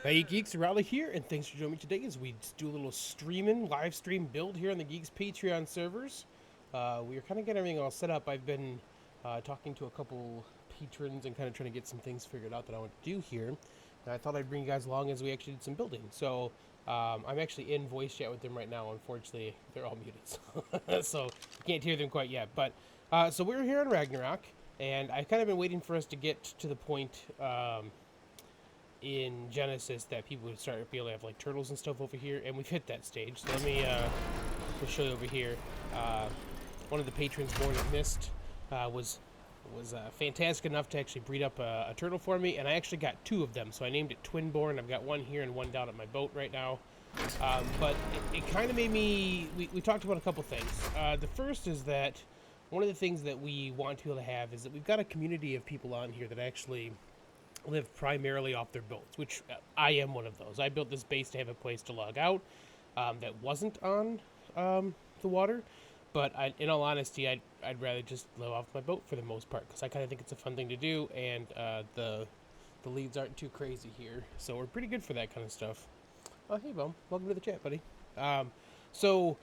Hey Geeks, Arahli here, and thanks for joining me today as we do a little live stream build here on the Geeks Patreon servers. We are kind of getting everything all set up. I've been talking to a couple patrons and kind of trying to get some things figured out that I want to do here. And I thought I'd bring you guys along as we actually did some building. So I'm actually in voice chat with them right now. Unfortunately, they're all muted, so I can't hear them quite yet. But so we're here in Ragnarok, and I've kind of been waiting for us to get to the point. In Genesis that people would start being able to have like turtles and stuff over here, and we've hit that stage. So let me just show you over here. One of the patrons, Born of Mist, was fantastic enough to actually breed up a turtle for me, and I actually got two of them. So I named it Twinborn. I've got one here and one down at my boat right now. But it kind of made me. We talked about a couple things. The first is that one of the things that we want to be able to have is that we've got a community of people on here that actually live primarily off their boats, which I am one of those. I built this base to have a place to log out that wasn't on the water, but in all honesty, I'd rather just live off my boat for the most part because I kind of think it's a fun thing to do, and the leads aren't too crazy here, so we're pretty good for that kind of stuff. Oh, hey, Bum. Welcome to the chat, buddy. So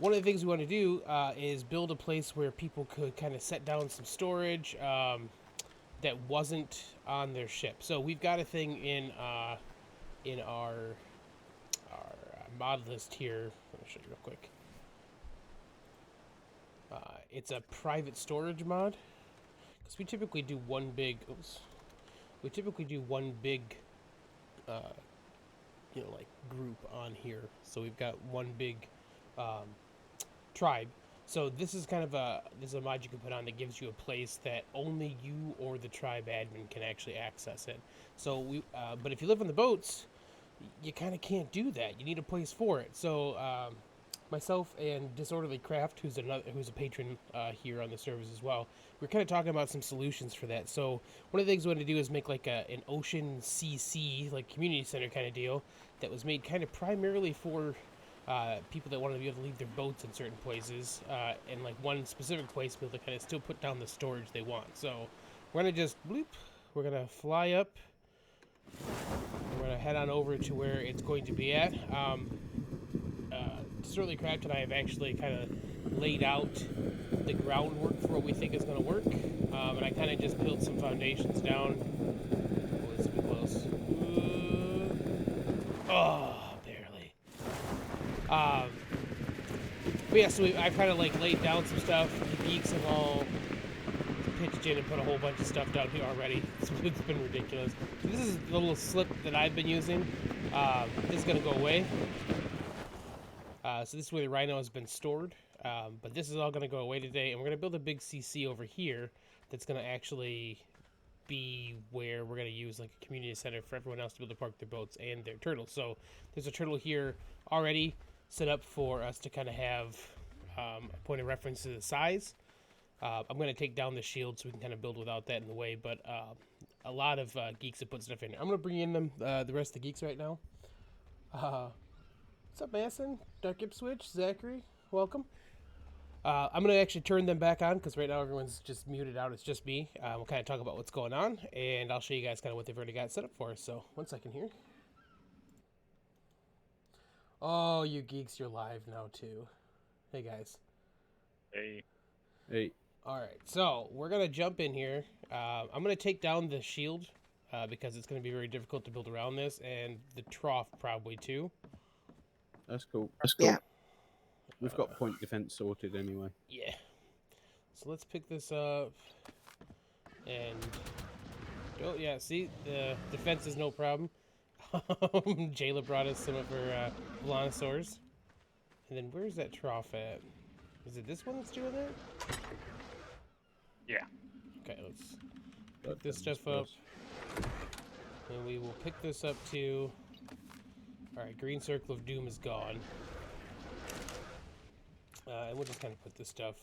one of the things we want to do is build a place where people could kind of set down some storage. That wasn't on their ship. So we've got a thing in our mod list here. Let me show you real quick. It's a private storage mod because we typically do one big. Oops, we typically do one big, like group on here. So we've got one big tribe. So this is kind of a mod you can put on that gives you a place that only you or the tribe admin can actually access it. So but if you live on the boats, you kind of can't do that. You need a place for it. So myself and Disorderly Craft, who's a patron here on the servers as well, we're kind of talking about some solutions for that. So one of the things we want to do is make like an ocean CC, like community center kind of deal, that was made kind of primarily for people that want to be able to leave their boats in certain places, and like one specific place, be able to kind of still put down the storage they want. So we're gonna just bloop. We're gonna fly up. We're gonna head on over to where it's going to be at. Disorderly Craft and I have actually kind of laid out the groundwork for what we think is going to work, and I kind of just built some foundations down. Oh, this will be close. Oh. But yeah, so I've kind of like laid down some stuff. The Geeks have all pitched in and put a whole bunch of stuff down here already. It's been ridiculous. So this is the little slip that I've been using. This is going to go away. So this is where the rhino has been stored. But this is all going to go away today. And we're going to build a big CC over here that's going to actually be where we're going to use like a community center for everyone else to be able to park their boats and their turtles. So there's a turtle here already set up for us to kind of have a point of reference to the size. I'm going to take down the shield so we can kind of build without that in the way, but a lot of geeks have put stuff in here. I'm going to bring in the rest of the geeks right now. What's up, Masson? Dark Ipswich, Zachary, welcome. I'm going to actually turn them back on because right now everyone's just muted out. It's just me. We'll kind of talk about what's going on, and I'll show you guys kind of what they've already got set up for us. So, one second here. Oh, you geeks, you're live now too. Hey guys. Hey. Hey. All right, so we're gonna jump in here. I'm gonna take down the shield because it's gonna be very difficult to build around this, and the trough probably too. That's cool. Yeah. We've got point defense sorted anyway. Yeah. So let's pick this up. And oh yeah, see the defense is no problem. Jayla brought us some of her Velanosaurs. And then where's that trough at? Is it this one that's doing that? Yeah. Okay, let's put this stuff up. And we will pick this up too. Alright, green circle of doom is gone. And we'll just kind of put this stuff.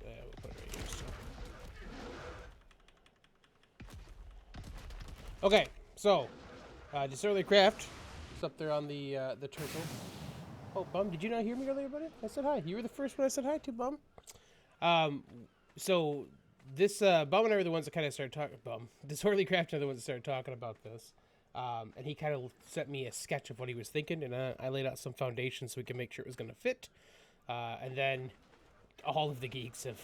We'll put it right here. So. Okay, so Disorderly Craft is up there on the turtle. Oh, Bum, did you not hear me earlier, buddy? I said hi. You were the first one I said hi to, Bum. So this Bum and I were the ones that kind of started talking. Bum, Disorderly Craft are the ones that started talking about this. And he kind of sent me a sketch of what he was thinking, and I laid out some foundations so we can make sure it was going to fit. And then all of the geeks have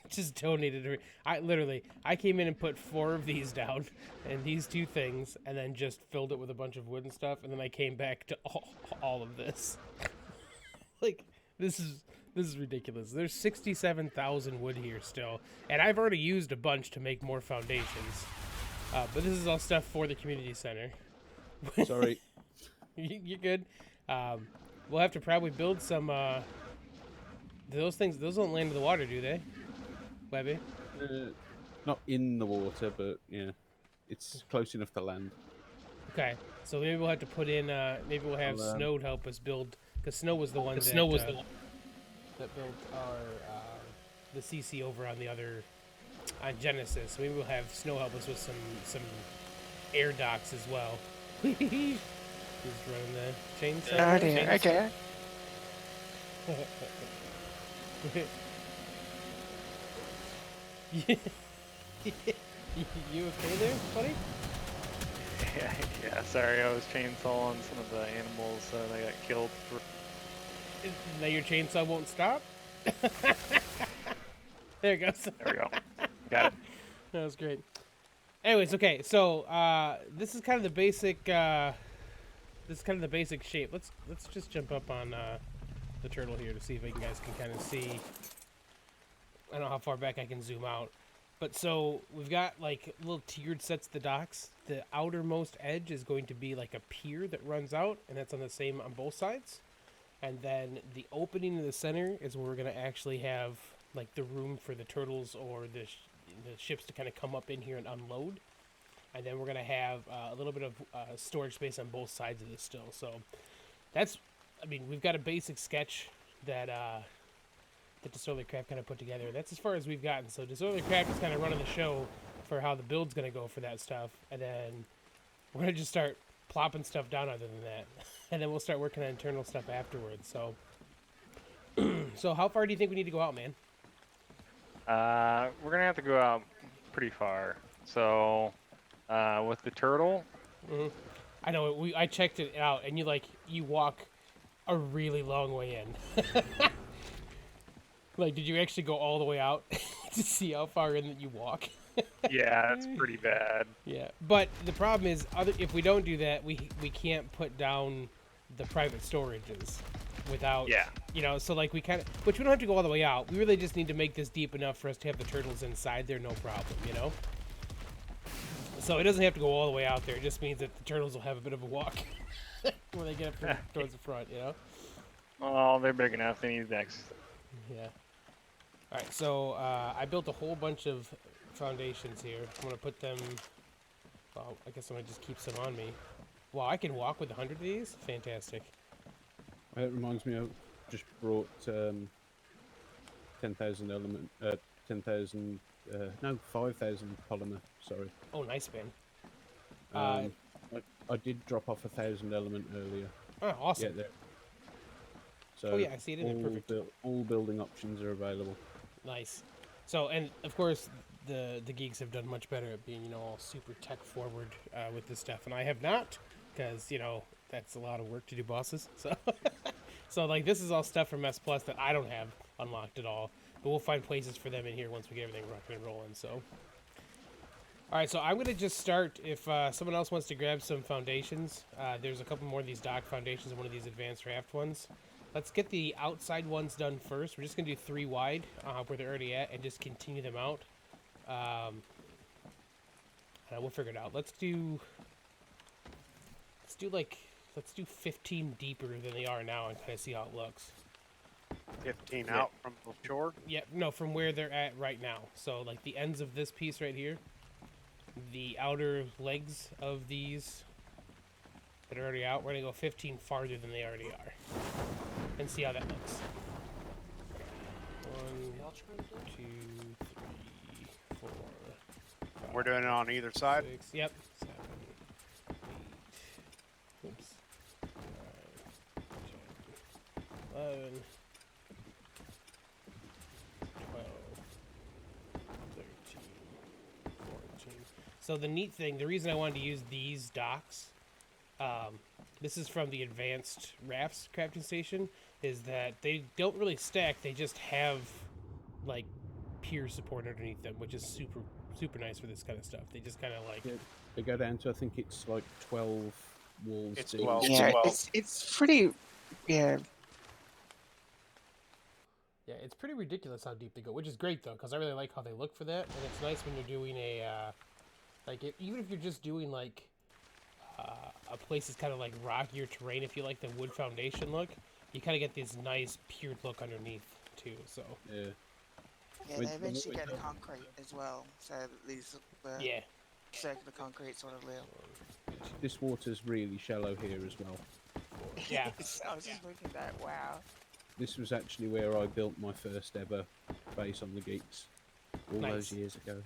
just donated. I came in and put 4 of these down, and these 2 things, and then just filled it with a bunch of wood and stuff, and then I came back to all of this. Like, this is ridiculous. There's 67,000 wood here still, and I've already used a bunch to make more foundations. But this is all stuff for the community center. Sorry. You're good. We'll have to probably build some. Those don't land in the water, do they, Webby? Not in the water, but yeah, it's close enough to land. Okay, so maybe we'll have to put in. Maybe we'll have Snow help us build, because Snow was the one that built our the CC over on the other on Genesis. So maybe we'll have Snow help us with some air docks as well. Just running the chainsaw. Oh dear. Okay. You okay there, buddy? Yeah, sorry, I was chainsawing some of the animals that got killed. Now your chainsaw won't stop? There it goes. There we go. Got it. That was great. Anyways, okay, so this is kind of the basic shape. Let's just jump up on the turtle here to see if you guys can kind of see. I don't know how far back I can zoom out. But so we've got like little tiered sets of the docks. The outermost edge is going to be like a pier that runs out, and that's on the same on both sides. And then the opening in the center is where we're going to actually have like the room for the turtles or the ships to kind of come up in here and unload. And then we're going to have a little bit of storage space on both sides of this still. So that's, I mean, we've got a basic sketch that Disorderly Craft kind of put together. That's as far as we've gotten. So Disorderly Craft is kind of running the show for how the build's going to go for that stuff. And then we're going to just start plopping stuff down other than that. And then we'll start working on internal stuff afterwards. So, so how far do you think we need to go out, man? We're gonna have to go out pretty far. So, with the turtle. Mm-hmm. I know. I checked it out, and you walk a really long way in. Like, did you actually go all the way out to see how far in that you walk? Yeah, that's pretty bad. Yeah, but the problem is, if we don't do that, we can't put down the private storages without, you know, so like we kind of, which we don't have to go all the way out. We really just need to make this deep enough for us to have the turtles inside there, no problem, you know? So it doesn't have to go all the way out there. It just means that the turtles will have a bit of a walk when they get up towards the front, you know? Oh, they're big enough. They need next. Yeah. All right, so I built a whole bunch of foundations here. I'm going to put them, well, I guess I'm going to just keep some on me. Wow, I can walk with 100 of these? Fantastic. It reminds me of, just brought 10,000 element, 10,000, no, 5,000 polymer, sorry. Oh, nice, man. I did drop off 1,000 element earlier. Oh, awesome. Yeah, there. So oh, yeah, I see it in there, perfect. All building options are available. Nice. So, and of course, the geeks have done much better at being, you know, all super tech forward with this stuff, and I have not, because, you know, that's a lot of work to do bosses. So, so like this is all stuff from S Plus that I don't have unlocked at all, but we'll find places for them in here once we get everything rocking and rolling. So, all right, so I'm gonna just start. If someone else wants to grab some foundations, there's a couple more of these dock foundations and one of these advanced raft ones. Let's get the outside ones done first. We're just going to do 3 wide where they're already at and just continue them out. We'll figure it out. Let's do 15 deeper than they are now and kind of see how it looks. 15 out from the shore? Yeah, no, from where they're at right now. So like the ends of this piece right here, the outer legs of these that are already out, we're going to go 15 farther than they already are. And see how that looks. 1, 2, 3, 4. 5, We're doing it on either side? 6, yep. 7, 8. Oops. 9, 10, 11, 12, 13, 14. So the neat thing, the reason I wanted to use these docks, this is from the advanced rafts crafting station, is that they don't really stack. They just have like pier support underneath them, which is super nice for this kind of stuff. They just kind of like They go down to, I think it's like 12 walls It's deep. 12. Yeah, Well- it's pretty. Yeah, yeah, it's pretty ridiculous how deep they go, which is great though, because I really like how they look for that, and it's nice when you're doing a even if you're just doing like a place that's kind of like rockier terrain. If you like the wood foundation look, you kind of get this nice piered look underneath too. So Yeah. yeah. Wait, They eventually wait, go to wait. concrete as well, so that these yeah, circular concrete sort of look. This water's really shallow here as well. Yeah. I was just looking at that. Wow. This was actually where I built my first ever base on the Geeks all Nice. those years ago.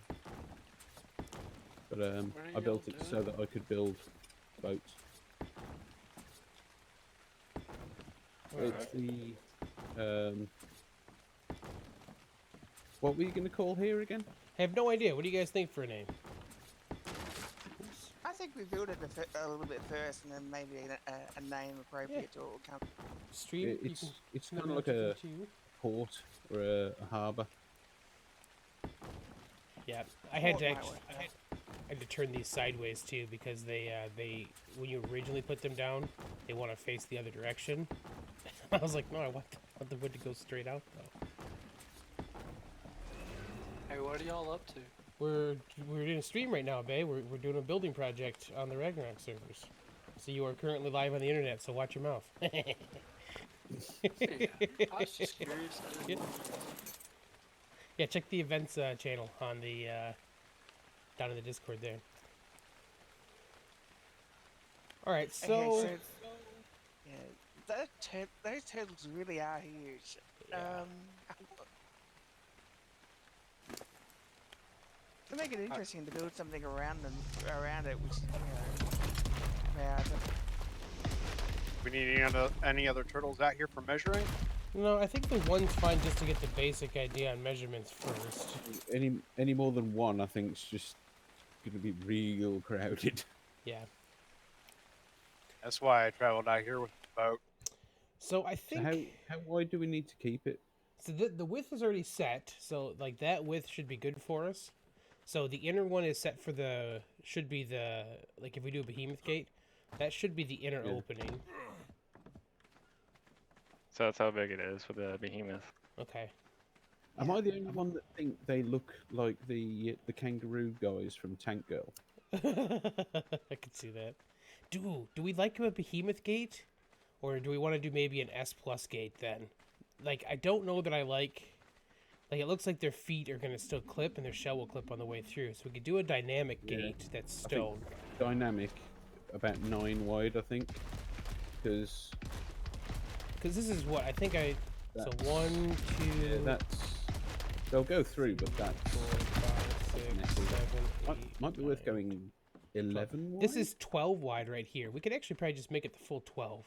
But What are I built y'all it so that I could build boats. It's the what were you going to call here again? I have no idea. What do you guys think for a name? I think we build it a little bit first, and then maybe a name appropriate to all come. Stream. You It's can it's maybe kind of like look a into- port or a harbour. Yeah, I had to Port might actually, work I had to turn these sideways too because they when you originally put them down, they want to face the other direction. I was like, no, I want the wood to go straight out though. Hey, what are y'all up to? We're doing a stream right now, Bay. We're doing a building project on the Ragnarok servers. So you are currently live on the internet. So watch your mouth. Hey, I was just curious. I didn't know. Yeah, check the events channel on the down in the Discord there. All right, so, Okay, so yeah, those turtles really are huge. Yeah. To make it interesting to build something around it, which yeah, We need any other turtles out here for measuring? no, I think the one's fine just to get the basic idea on measurements first. Any more than one, I think, is just going to be real crowded. Yeah. That's why I traveled out here with the boat. So I So think how wide do we need to keep it? so the width is already set. So like that width should be good for us. So the inner one is set for should be the like if we do a behemoth gate, that should be the inner Yeah. opening. So that's how big it is for the behemoth. Okay. Am I the only one that think they look like the kangaroo guys from Tank Girl? I could see that. Do we like a behemoth gate, or do we want to do maybe an S plus gate then? Like I don't know that I like. Like it looks like their feet are gonna still clip and their shell will clip on the way through. So we could do a dynamic Yeah. gate that's I think- stone. Dynamic, about 9 wide, I think. Because Because this is what I think I. So That's- 1, 2, that's they'll go through, but that's 4, 5, 6, messy. 7, 8, might be worth 9. going 11 wide. This is 12 wide right here. We could actually probably just make it the full 12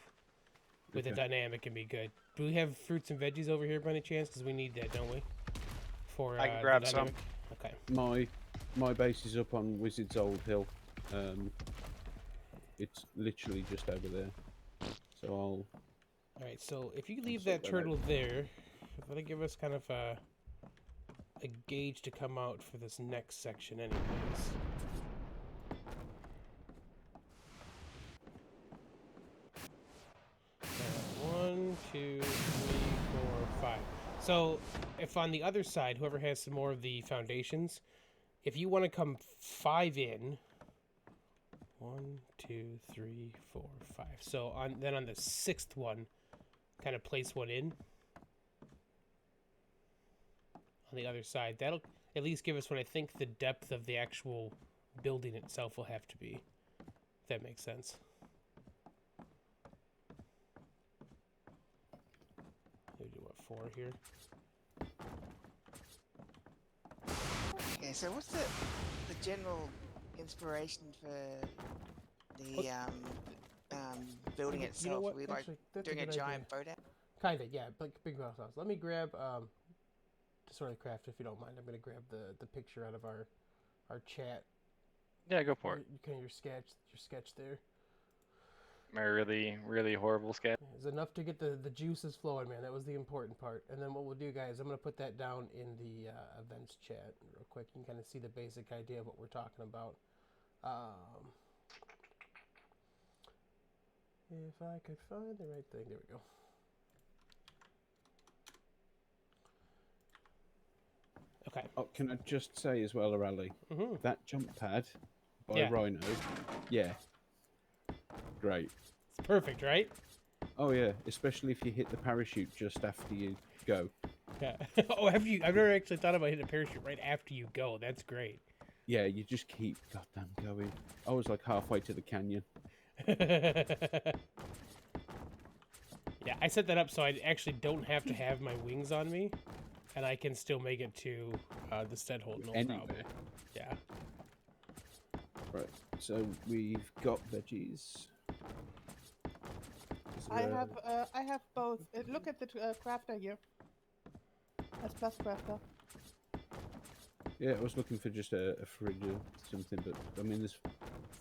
with a Okay. dynamic and be good. Do we have fruits and veggies over here by any chance? Because we need that, don't we? For I can the grab some. dynamic? Okay. My base is up on Wizard's Old Hill. It's literally just over there. So All right. So if you leave sort that that out. turtle there, that'll give us kind of a gauge to come out for this next section, anyways. One, two, three, four, five. So, if on the other side, whoever has some more of the foundations, if you want to come 5 in, 1, 2, 3, 4, 5. So on the 6th one, kind of place one in on the other side. That'll at least give us what I think the depth of the actual building itself will have to be. If that makes sense. We do what, 4 here? Okay, so what's the general inspiration for the building You know itself? what? Are we like Actually, that's doing a good giant idea. boat out? Kinda, yeah, like big house. Let me grab to sort of craft, if you don't mind. I'm gonna grab the picture out of our chat Yeah, go for it. Kind of your sketch there. My really, really horrible sketch. It's enough to get the juices flowing, man. That was the important part. And then what we'll do, guys, I'm going to put that down in the events chat real quick. You can kind of see the basic idea of what we're talking about. If I could find the right thing. There we go. Okay. Oh, can I just say as well, Arahli, that jump pad by Yeah. Rhino, yeah, great. It's perfect, right? Oh yeah, especially if you hit the parachute just after you go. Yeah. Oh, have you? I've never actually thought about hitting a parachute right after you go. That's great. Yeah, you just keep goddamn going. I was like halfway to the canyon. Yeah, I set that up so I actually don't have to have my wings on me, and I can still make it to the stud hold, no Anywhere. problem. Yeah. Right, so we've got veggies. Is I there have both. Look at the crafter here. That's plus crafter. Yeah, I was looking for just a fridge or something, but I mean, there's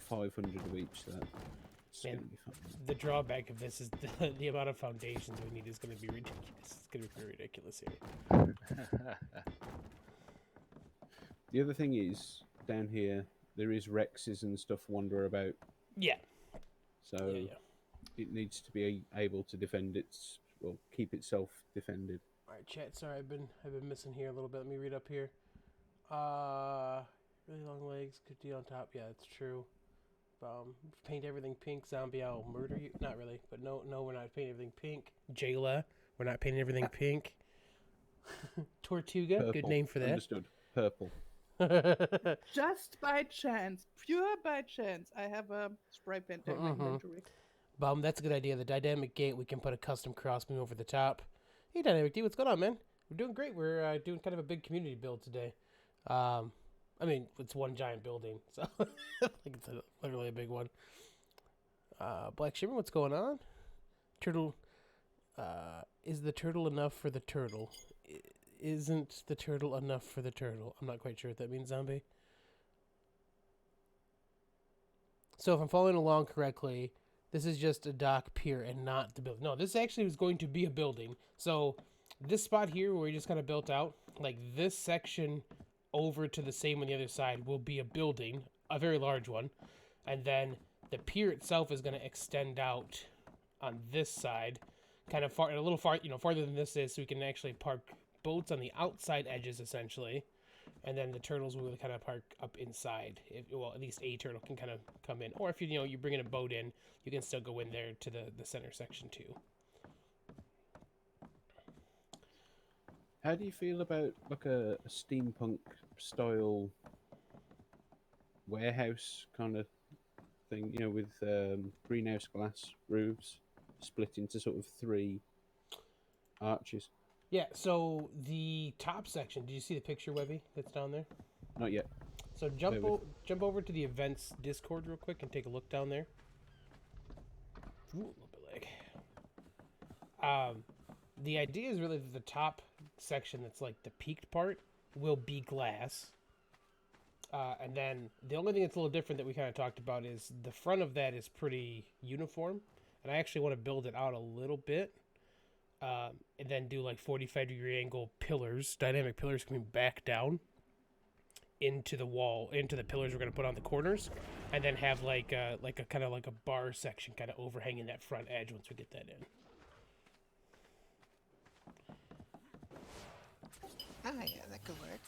500 of each, so that's Man, going to be fun. the drawback of this is the amount of foundations we need is going to be ridiculous. It's going to be very ridiculous here. The other thing is, down here, there is Rexes and stuff wander about, Yeah. so Yeah. it needs to be able to defend its, well, keep itself defended. All right, chat. Sorry, I've been missing here a little bit. Let me read up here. Really long legs, good deal on top. Yeah, that's true. Paint everything pink. Zombie, I'll murder you. Not really, but no, we're not painting everything pink. Jayla, we're not painting everything pink. Tortuga, Purple. good name for that. Understood. Purple. Just by chance, pure by chance, I have a spray painter in my inventory. That's a good idea. The dynamic gate, we can put a custom crossbeam over the top. Hey, Dynamic D, what's going on, man? We're doing great. We're doing kind of a big community build today. I mean, it's one giant building, so like it's literally a big one. Black Shimmer, what's going on? Turtle, is the turtle enough for the turtle? Isn't the turtle enough for the turtle? I'm not quite sure what that means, Zombie. So if I'm following along correctly, this is just a dock pier and not the building. No, this actually was going to be a building. So this spot here where we just kind of built out, like this section over to the same on the other side will be a building, a very large one. And then the pier itself is going to extend out on this side, kind of far, a little far, farther than this is, so we can actually park boats on the outside edges essentially. And then the turtles will kind of park up inside. Well, at least a turtle can kind of come in. Or if you bringing a boat in, you can still go in there to the center section too. How do you feel about like a steampunk style warehouse kind of thing? With greenhouse glass roofs split into sort of 3 arches. Yeah, so the top section, did you see the picture, Webby, that's down there? Not yet. So jump over to the events Discord real quick and take a look down there. Ooh, a little bit lag. The idea is really that the top section that's like the peaked part will be glass. And then the only thing that's a little different that we kind of talked about is the front of that is pretty uniform. And I actually want to build it out a little bit. And then do like 45-degree angle pillars, dynamic pillars coming back down into the wall, into the pillars we're going to put on the corners, and then have like a kind of like a bar section kind of overhanging that front edge once we get that in. Ah, yeah, that could work.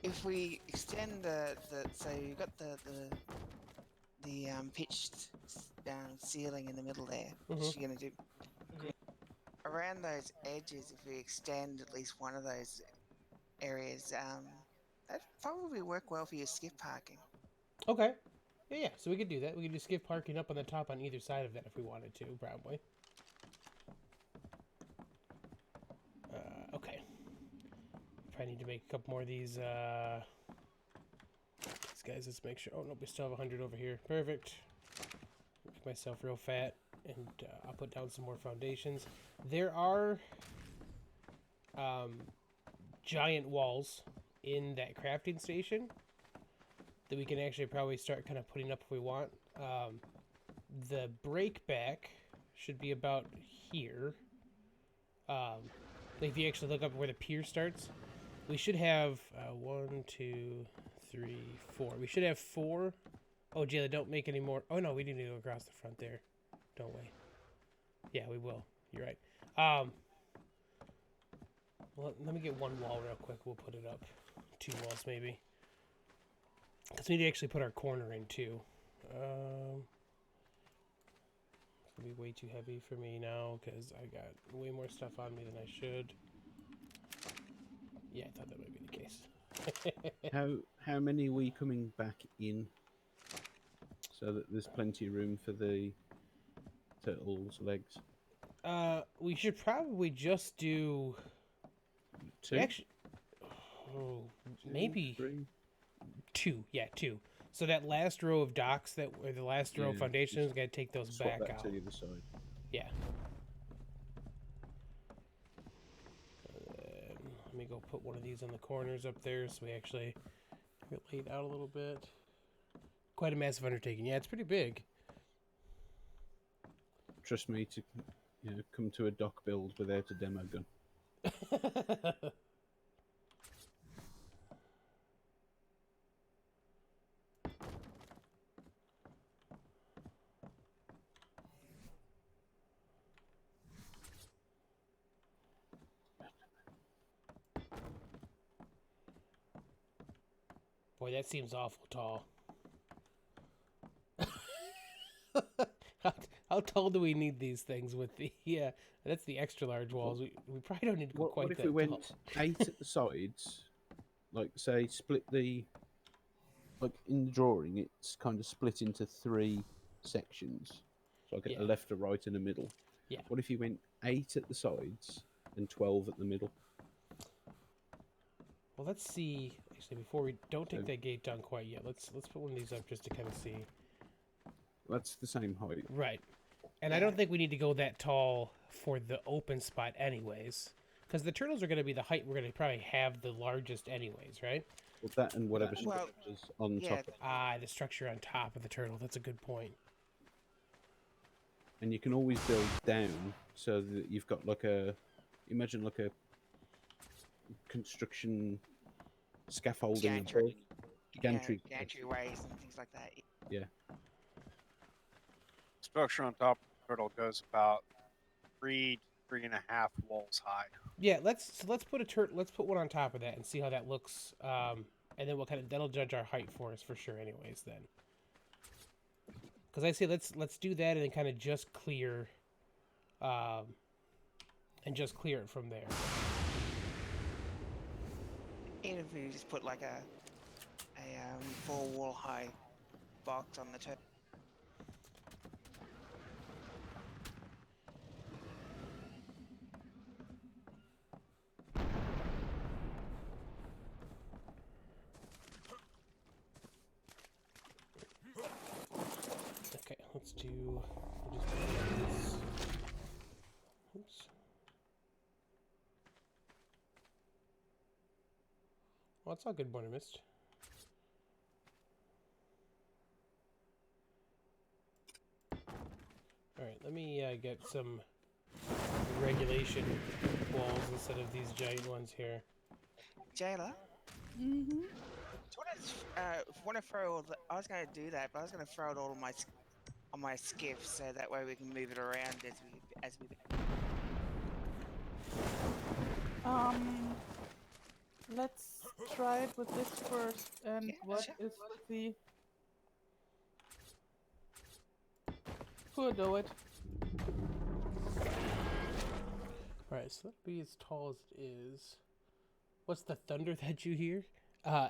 If we extend so you've got the pitched ceiling in the middle there, which you're gonna do. Around those edges, if we extend at least one of those areas, that'd probably work well for your skiff parking. Okay. Yeah, so we could do that. We could do skiff parking up on the top on either side of that if we wanted to, probably. Okay. Probably need to make a couple more of these guys. Let's make sure. Oh, no, we still have 100 over here. Perfect. Make myself real fat, and I'll put down some more foundations. There are giant walls in that crafting station. that we can actually probably start kind of putting up if we want. The break back should be about here. Like if you actually look up where the pier starts, we should have 1, 2, 3, 4. We should have 4. Oh, Jayla, don't make any more. Oh no, we need to go across the front there, don't we? Yeah, we will. You're right. Well, let me get one wall real quick. We'll put it up. 2 walls maybe. Because we need to actually put our corner in too. It's gonna be way too heavy for me now because I got way more stuff on me than I should. Yeah, I thought that might be the case. How many are we coming back in? So that there's plenty of room for the turtles' legs. We should probably just do 2? actually. Oh, 2, maybe 3? 2. Yeah, 2. So that last row of docks or the last row of Yeah, foundations, just gotta take those Swap back that out. to the other side. Yeah. Let me go put one of these in the corners up there so we actually get laid out a little bit. Quite a massive undertaking. Yeah, it's pretty big. Trust me to come to a dock build without a demo gun. Boy, that seems awful tall. How tall do we need these things with the... Yeah, that's the extra large walls. We probably don't need to go quite What if that we went tall. 8 at the sides? Like, say, split the... Like, in the drawing, it's kind of split into 3 sections. So I get Yeah. a left, a right, and a middle. Yeah. What if you went 8 at the sides and 12 at the middle? Well, let's see. Actually, before we don't take So- that gate down quite yet, let's put one of these up just to kind of see. That's the same height. Right. And I don't think we need to go that tall for the open spot anyways. Because the turtles are going to be the height we're going to probably have the largest anyways, right? Well, that and whatever Well, structures on yeah. top of it. Ah, the structure on top of the turtle. That's a good point. And you can always build down so that you've got like a... Imagine like a construction scaffolding Gantry. above. Gantry. Gantry ways and things like that. Yeah. Structure on top of the turtle goes about 3 to 3.5 walls high. Yeah, let's put one on top of that and see how that looks. And then that'll judge our height for us for sure anyways then. Because I say let's do that and then kind of just clear and just clear it from there. Even if we just put like a 4-wall high box on the turtle. Okay, let's do. We'll just put this. Oops. Well, it's all good, Border Mist. Alright, let me get some regulation walls instead of these giant ones here. Jayla, Mm-hmm. do you want to throw all the, I was going to do that, but I was going to throw it all on my skiff so that way we can move it around as we Let's try it with this first. And Yeah, what sure. is the... Who'll do it? Alright, so that'll be as tall as it is. What's the thunder that you hear?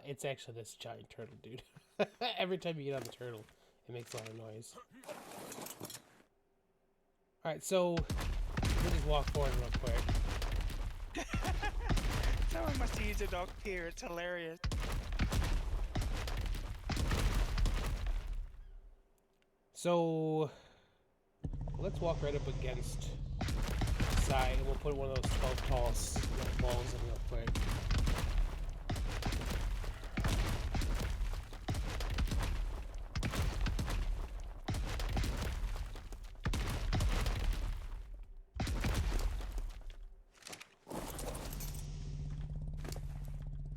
It's actually this giant turtle, dude. Every time you get on the turtle, it makes a lot of noise. Alright, so let me just walk forward real quick. Someone must have used a dog here. It's hilarious. So let's walk right up against the side and we'll put one of those 12 tall balls in real quick.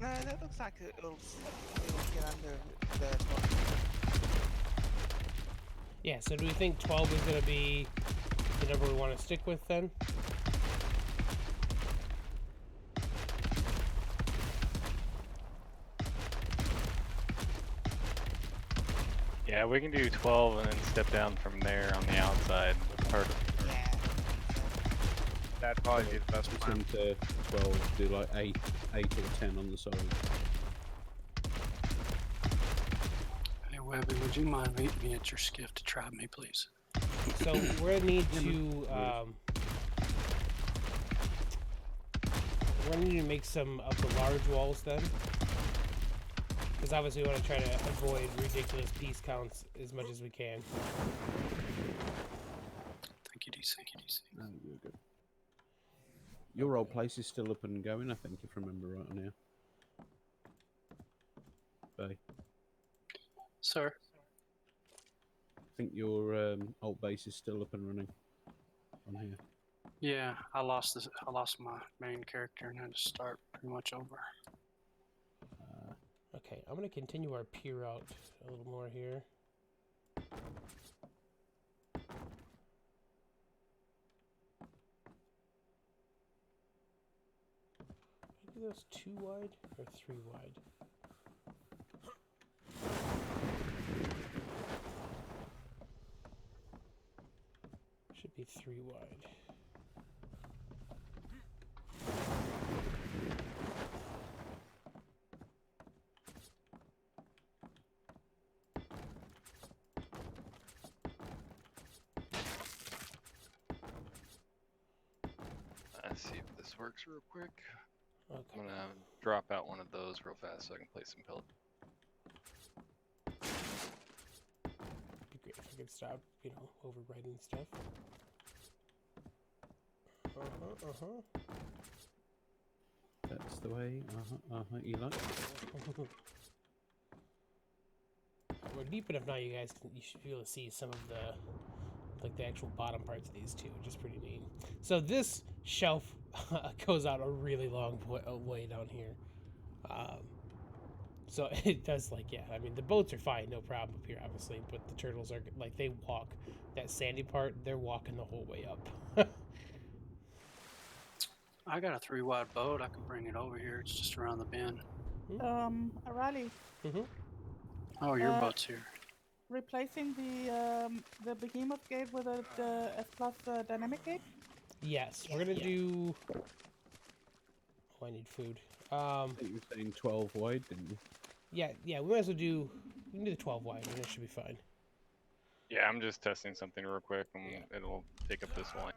No, that looks like it'll get under the top. Yeah, so do we think 12 is going to be the number we want to stick with then? Yeah, we can do 12 and then step down from there on the outside. Or, Yeah. That'd probably be the best plan. Into 12, do like 8 or 10 on the side. Hey, Webby, would you mind meeting me at your skiff to try me, please? So we're going to need to... we're going to need to make some of the large walls then. Because obviously we want to try to avoid ridiculous piece counts as much as we can. Thank you, DC. No, you're good. Your old place is still up and going, I think, if I remember right on here. Bay. Sir? I think your old base is still up and running on here. Yeah, I lost my main character and had to start pretty much over. Okay, I'm going to continue our peer out a little more here. Maybe those 2 wide or 3 wide? Should be 3 wide. let's see if this works real quick. Okay. I'm gonna drop out one of those real fast so I can place some pellets. It'd be great if I could stop, you know, overwriting stuff. That's the way. You like it? We're deep enough now, you guys. You should be able to see some of the, like the actual bottom parts of these too, which is pretty neat. So this shelf goes out a really long way down here. So it does, like, yeah. I mean, the boats are fine, no problem up here, obviously, but the turtles are like, they walk that sandy part. They're walking the whole way up. I got a 3-wide boat. I can bring it over here. It's just around the bend. Arahli, Oh, your boat's here. replacing the behemoth gate with the S plus dynamic gate. Yes, we're gonna do. Oh, I need food. I think you were saying 12 wide, didn't you? Yeah, we might as well do. We can do the 12 wide, and it should be fine. Yeah, I'm just testing something real quick and it'll take up this line.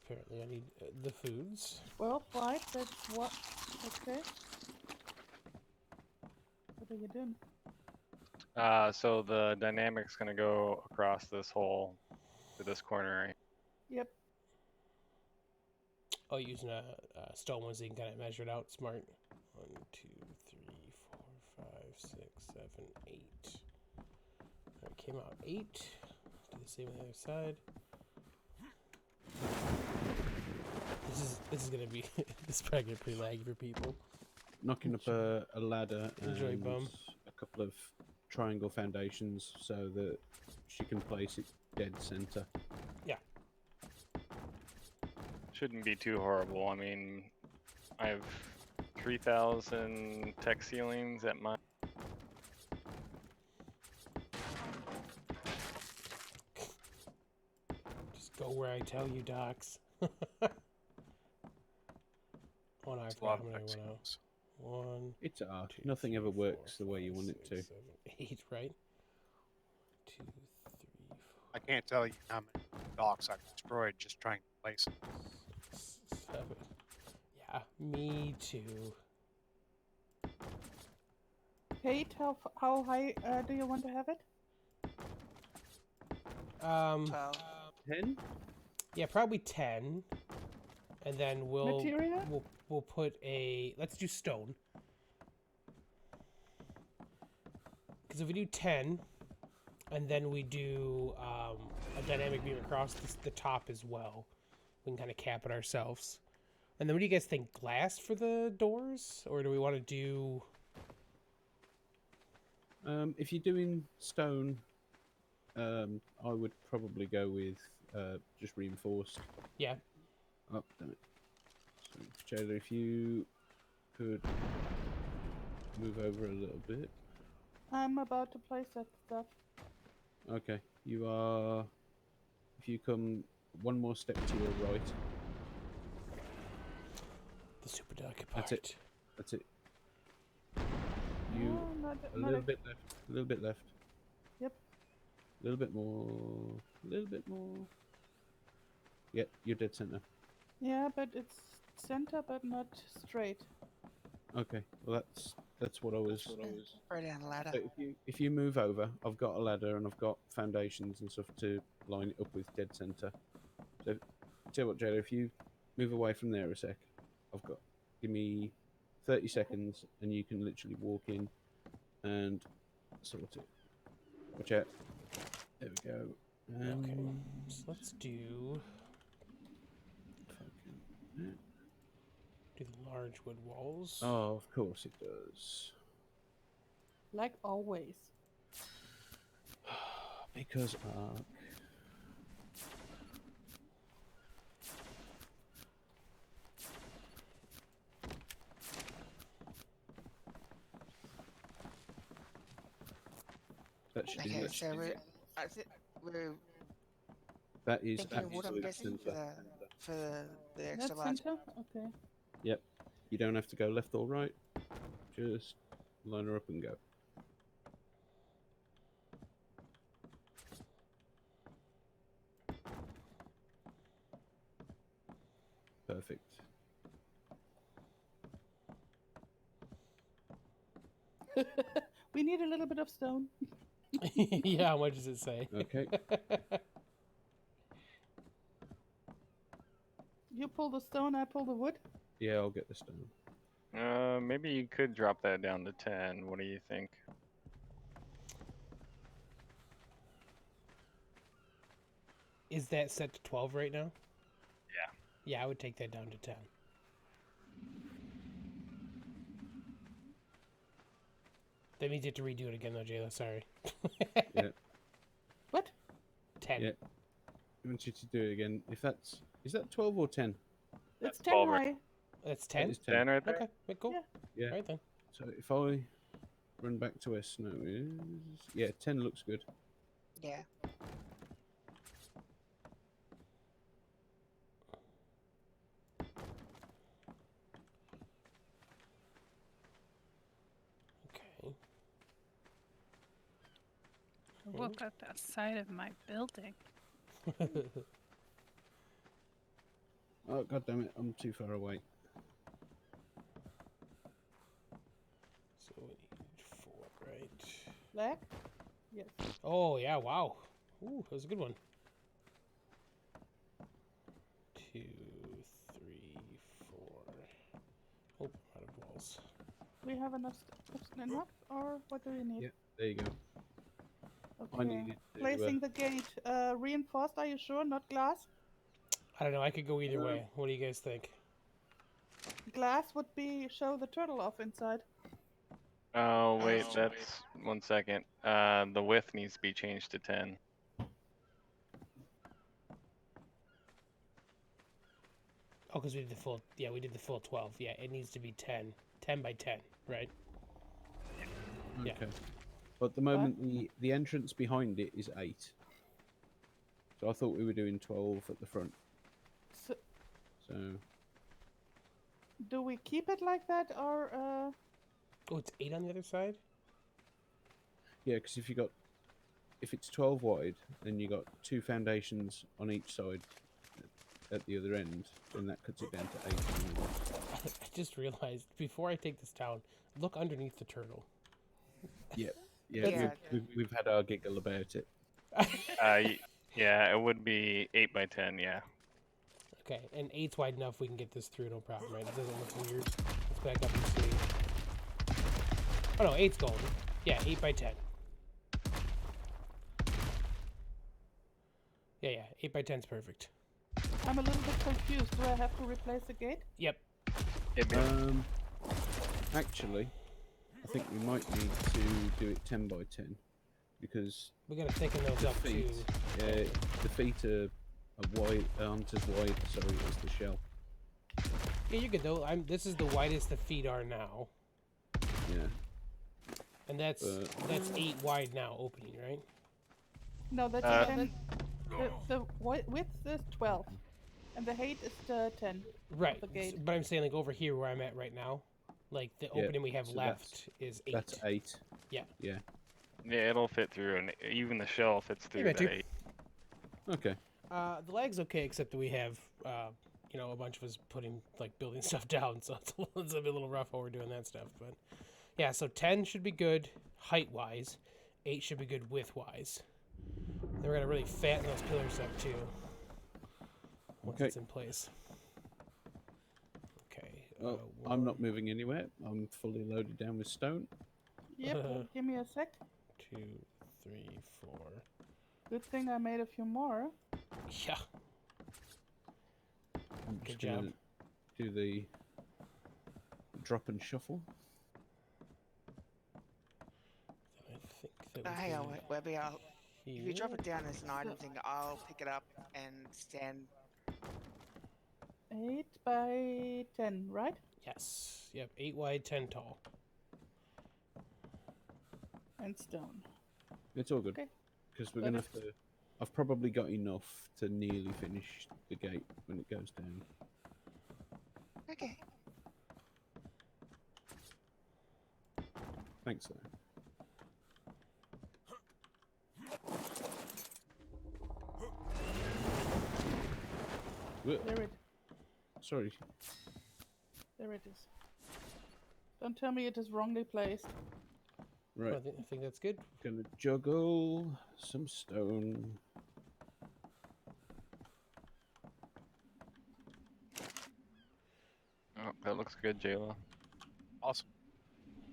Apparently, I need the foods. 12 wide. That's what? Okay. What are you doing? So the dynamic's gonna go across this hole to this corner right. Yep. Oh, using a stone one so you can kind of measure it out. Smart. 1, 2, 3, 4, 5, 6, 7, 8. That came out 8. Do the same on the other side. This is gonna be this is probably gonna be pretty laggy for people. Knocking up a ladder Enjoy, and bum. a couple of triangle foundations so that she can place it dead center. Yeah. Shouldn't be too horrible. I mean, I have 3,000 tech ceilings at my. Just go where I tell you, Docs. Oh, no, I It's a forgot lot how of many I went out. vaccines. 1, It's art. 2, Nothing 3, ever 4, works the way you 5, want it 6, to. 7, 8, right? 2, 3, 4, I can't tell you how many docks I've destroyed just trying to place it. 7. Yeah, me too. Kate, how high do you want to have it? 12. 10? Yeah, probably 10. And then Material? we'll put a, let's do stone. Because if we do 10, and then we do a dynamic beam across the top as well, we can kind of cap it ourselves. And then what do you guys think? Glass for the doors? Or do we want to do... If you're doing stone, I would probably go with just reinforced. Yeah. Oh, damn it. So, Jayla, if you could move over a little bit. I'm about to place that stuff. Okay, you are. If you come one more step to your right, The super delicate part. that's it. That's it. You No, a little bit left. A little bit left. Yep. A little bit more. A little bit more. Yep, you're dead center. Yeah, but it's center, but not straight. Okay, well that's what I was. Throw down a ladder. So if you move over, I've got a ladder and I've got foundations and stuff to line it up with dead center. So tell you what, Jada, if you move away from there a sec, give me 30 seconds and you can literally walk in and sort it. Watch out. There we go. Okay, so let's do the large wood walls. Oh, of course it does. Like always. Because ARK. That should be Okay, that so we're that is thinking wood, I'm absolute guessing, center. for the extra That's large. center? Okay. Yep. You don't have to go left or right. Just line her up and go. Perfect. We need a little bit of stone. Yeah, how much does it say? Okay. You pull the stone, I pull the wood. Yeah, I'll get this done. Maybe you could drop that down to 10. What do you think? Is that set to 12 right now? Yeah. Yeah, I would take that down to 10. That means you have to redo it again, though, Jayla. Sorry. Yeah. What? 10. Yeah. I want you to do it again. Is that 12 or 10? It's That's 10 12 right. high. That's That 10? is 10 right there? Okay, wait, cool. Yeah. Yeah. All right, then. So if I run back to where snow is, yeah, 10 looks good. Yeah. Okay. Look at that side of my building. Oh, god damn it, I'm too far away. So we need 4, right? Black? Yes. Oh, yeah, wow. Ooh, that was a good one. 2, 3, 4. Oh, I'm out of walls. We have enough or what do we need? Yeah, there you go. I Okay. needed to, Placing the gate. Reinforced, are you sure? Not glass? I don't know, I could go either way. What do you guys think? Glass would be show the turtle off inside. Oh, wait, that's 1 second. The width needs to be changed to 10. Oh, because we did the full, yeah, we did the full 12. Yeah, it needs to be 10. 10 by 10, right? okay. yeah. But at the moment, the entrance behind it is 8. So I thought we were doing 12 at the front. So Do we keep it like that or Oh, it's 8 on the other side? yeah, because if it's 12 wide, then you got 2 foundations on each side at the other end, and that cuts it down to 8. I just realized, before I take this down, look underneath the turtle. Yeah, Yeah. we've had our giggle about it. Yeah, it would be 8 by 10, yeah. Okay, and 8's wide enough, we can get this through, no problem, right? It doesn't look weird. Let's back up and see. Oh no, 8's golden. Yeah, 8 by 10. Yeah, 8 by 10's perfect. I'm a little bit confused. Do I have to replace the gate? Yep. Actually, I think we might need to do it 10 by 10 because We gotta thicken those the up too. feet, the feet are wide, aren't as wide, sorry, as the shell. Yeah, you're good though. This is the widest the feet are now, Yeah. and that's 8 wide now, opening, right? No, that's 10. The width is 12, and the height is 10. Right. The gate. But I'm saying like over here where I'm at right now, like the Yeah, opening we have so left is 8. That's 8. Yeah. Yeah. Yeah, it'll fit through, and even the shell fits through bet the you. 8. Okay. The lag's okay, except that we have, you know, a bunch of us building stuff down, so it's a little rough while we're doing that stuff. But yeah, so 10 should be good height-wise, 8 should be good width-wise. Then we're gonna really fatten those pillars up too, once Okay. it's in place. Okay. Well, I'm not moving anywhere. I'm fully loaded down with stone. Yep, give me a sec. 2, 3, 4. Good thing I made a few more. Yeah. I'm Good just gonna job. do the drop and shuffle. I think that Hang on, Webby. If you drop here. it down as an item thing, I'll pick it up and stand. 8 by 10, right? Yes. Yep. 8 wide, 10 tall. And stone. It's all good. Okay. Because we're Let gonna it- have to. I've probably got enough to nearly finish the gate when it goes down. Okay. Thanks, though. There it, Sorry. there it is. Don't tell me it is wrongly placed. Right. I think that's good. Gonna juggle some stone. Oh, that looks good, Jayla. Awesome.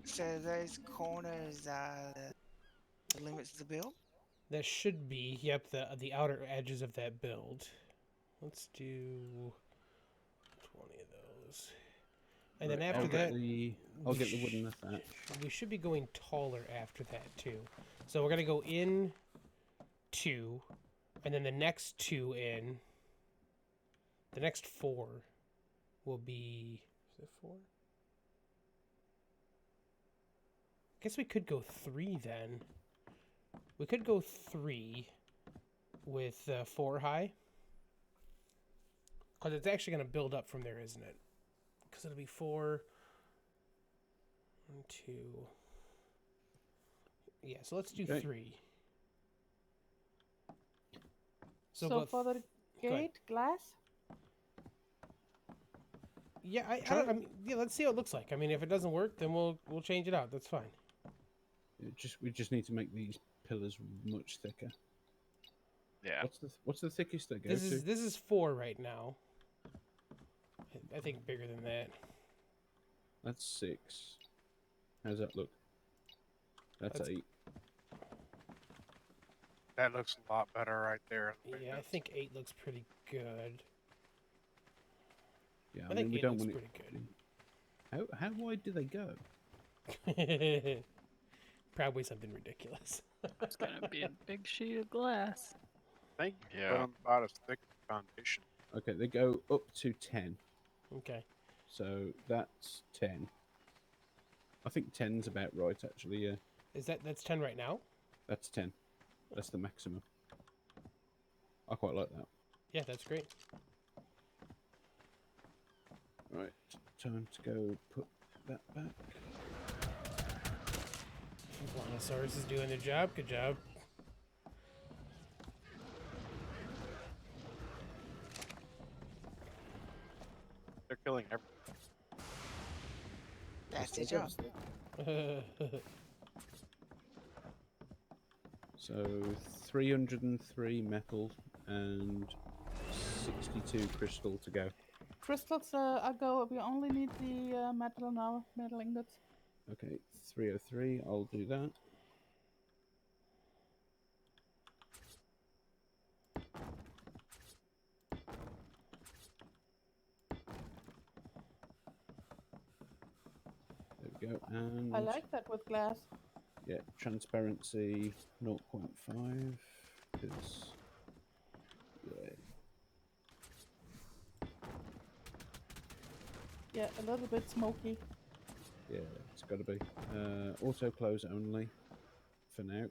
So those corners are the limits of the build? That should be, yep, the outer edges of that build. Let's do 20 of those. And then Right, after I'll that, get the wooden thatch. we should be going taller after that too. So we're gonna go in 2, and then the next 2 in. The next 4 will be, is it 4? I guess we could go 3 then. We could go 3 with 4 high. Because it's actually going to build up from there, isn't it? Because it'll be 4, 1, 2. Yeah, so let's do Okay. 3. So about for the ahead. gate, glass? Yeah, I don't. I mean, yeah, let's see what it looks like. I mean, if it doesn't work, then we'll change it out. That's fine. We just need to make these pillars much thicker. Yeah. What's the thickest they go This to? is 4 right now. I think bigger than that. That's 6. How's that look? That's 8. That looks a lot better right there. Yeah, I think 8 looks pretty good. Yeah, I think we 8 don't looks want pretty it. How wide do they go? good. Probably something ridiculous. It's gonna be a big sheet of glass. I think you Yeah. put them about as thick as a foundation. Okay, they go up to 10. Okay. So that's 10. I think 10's about right, actually. Yeah, That's 10 right now? that's 10. That's the maximum. I quite like that. Yeah, that's great. Right, time to go put that back. Brontosaurus is doing their job. Good job. They're killing everything. That's their job. So 303 metal and 62 crystal to go. Crystals, I'll go. We only need the metal now, metal ingots. Okay, 303. I'll do that. we go. And I like that with glass. yeah, transparency 0.5 because yeah, Yeah, a little bit smoky. yeah, it's got to be auto close only for now.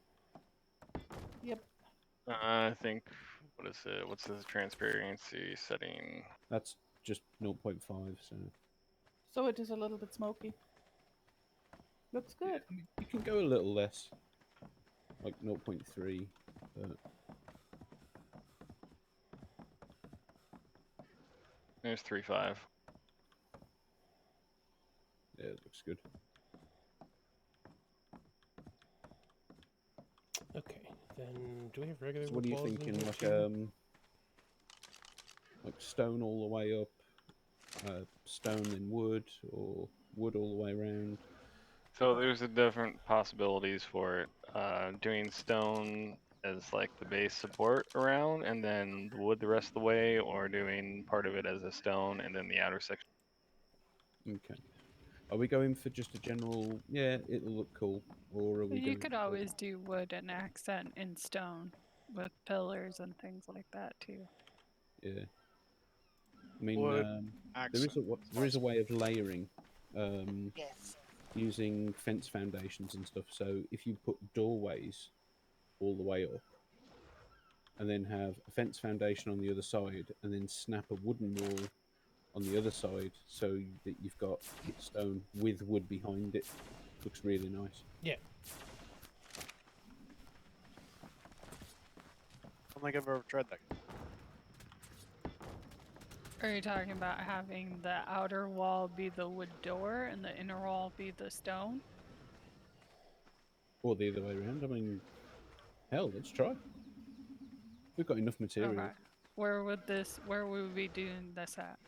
Yep. I think, what is it? What's the transparency setting? That's just 0.5, so So it is a little bit smoky. Looks good. I mean, you can go a little less, like 0.3, but There's 3.5. yeah, it looks good. Okay, then do we have regular So what are you walls in thinking? here Like too? like stone all the way up, stone then wood, or wood all the way around? So there's a different possibilities for it. Doing stone as like the base support around, and then the wood the rest of the way, or doing part of it as a stone and then the outer section. Okay. Are we going for just a general? Yeah, it'll look cool. Or are we You going? could for- always do wood and accent in stone with pillars and things like that too. Yeah. I mean, Wood, there is accent. a way of layering, Yes. using fence foundations and stuff. So if you put doorways all the way up, and then have a fence foundation on the other side, and then snap a wooden wall on the other side, so that you've got stone with wood behind it, looks really nice. Yeah. I don't think I've ever tried that. Are you talking about having the outer wall be the wood door and the inner wall be the stone? Or the other way around. I mean, hell, let's try. We've got enough material. Okay. Where would we be doing this at?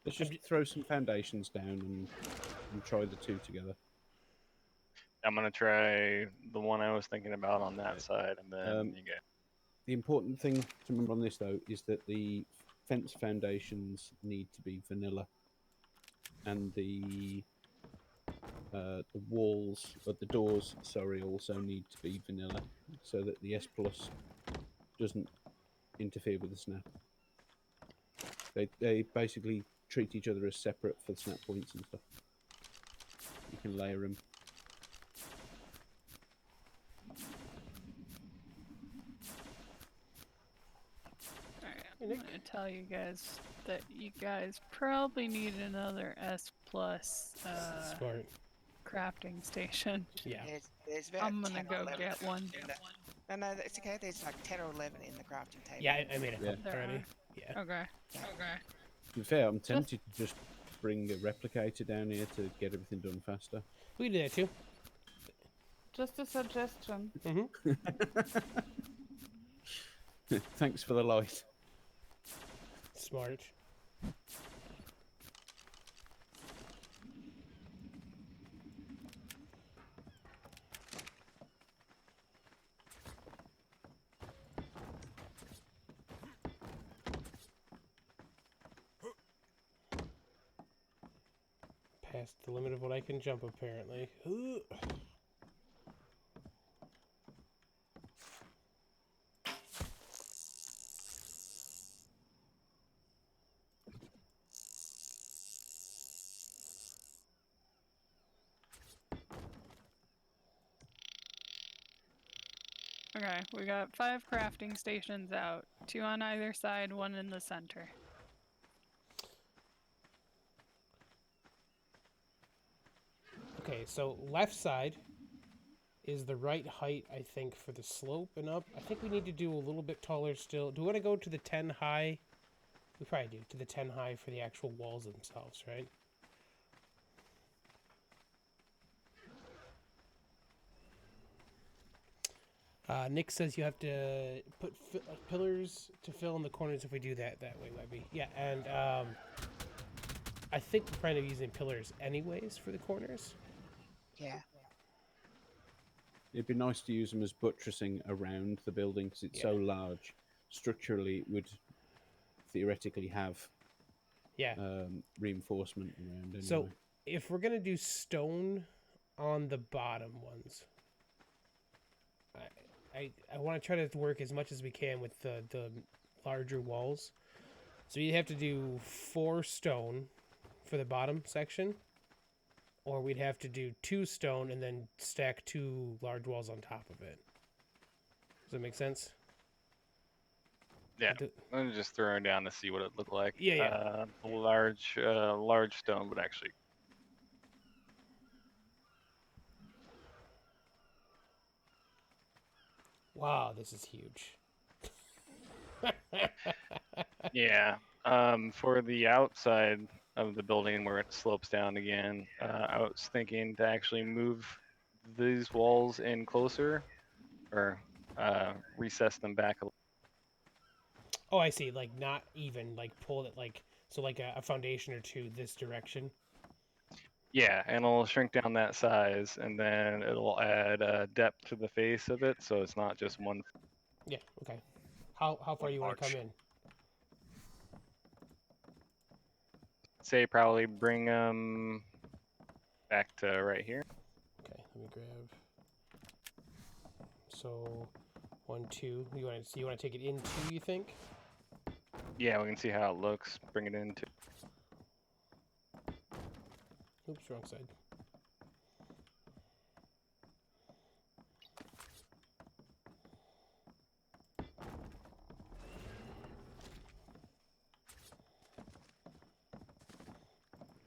Let's just throw some foundations down and try the two together. I'm gonna try the one I was thinking about on that side, and then you go. The important thing to remember on this, though, is that the fence foundations need to be vanilla, and the walls, or the doors, sorry, also need to be vanilla, so that the S plus doesn't interfere with the snap. They basically treat each other as separate for the snap points and stuff. You can layer them. Alright, I'm gonna tell you guys that you guys probably need another S plus Smart. crafting station. Yeah. There's about I'm gonna 10 or go 11 get one. No, it's okay. There's like 10 or 11 in the crafting table. Yeah, I made a couple There already. are. Yeah. Okay. To be fair, I'm tempted to just bring a replicator down here to get everything done faster. We can do that too. Just a suggestion. Mm-hmm. Thanks for the light. Smart. Past the limit of what I can jump, apparently. Ooh. Okay, we got 5 crafting stations out. 2 on either side, 1 in the center. Okay, so left side is the right height, I think, for the slope and up. I think we need to do a little bit taller still. Do we want to go to the 10 high? We probably do, to the 10 high for the actual walls themselves, right? Nick says you have to put pillars to fill in the corners if we do that way, Webby. Yeah, and I think we're kind of using pillars anyways for the corners. Yeah. It'd be nice to use them as buttressing around the building because it's so large. Structurally, it would theoretically have reinforcement around anyway. So if we're gonna do stone on the bottom ones, I want to try to work as much as we can with the larger walls. So you have to do 4 stone for the bottom section, or we'd have to do 2 stone and then stack 2 large walls on top of it. Does that make sense? Yeah, I'm just throwing down to see what it looked like. Yeah. Large stone, but actually. Wow, this is huge. Yeah. For the outside of the building where it slopes down again, I was thinking to actually move these walls in closer, or recess them back a little. Oh, I see. Like not even like pull it like so like a foundation or 2 this direction. Yeah, and it'll shrink down that size, and then it'll add depth to the face of it, so it's not just one. Yeah. Okay. How far One you want to arch. come in? Say probably bring them back to right here. Okay. Let me grab. So 1, 2. You want to take it in 2? You think? Yeah, we can see how it looks. Bring it into. Oops, wrong side.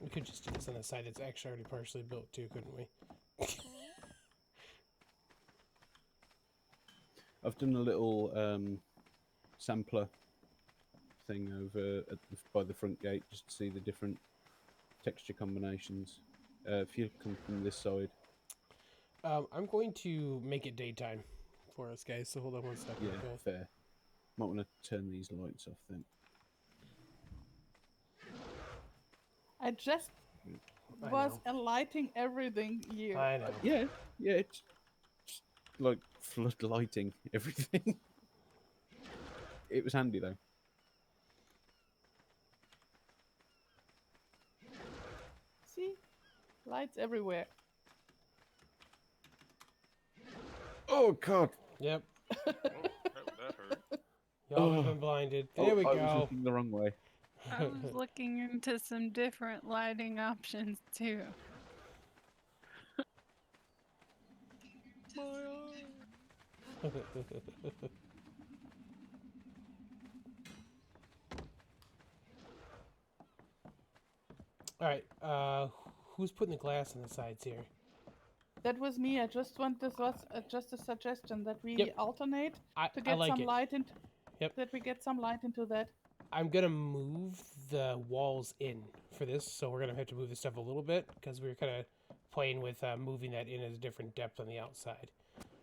We could just do this on the side that's actually already partially built too, couldn't we? I've done a little sampler thing over by the front gate just to see the different texture combinations. If you come from this side, I'm going to make it daytime for us, guys. So hold on 1 second. yeah, Okay. fair. Might want to turn these lights off then. I just was lighting everything here. I know. Yeah, it's like floodlighting everything. It was handy though. See? Lights everywhere. Oh God! Yep. That hurt. Y'all have been blinded. There we I go. was looking the wrong way. I was looking into some different lighting options too. All right. Who's putting the glass on the sides here? That was me. I just want this was just a suggestion that we Yep. alternate I get like some it. light into. Yep. That we get some light into that. I'm gonna move the walls in for this, so we're gonna have to move this stuff a little bit because we were kind of playing with moving that in at a different depth on the outside.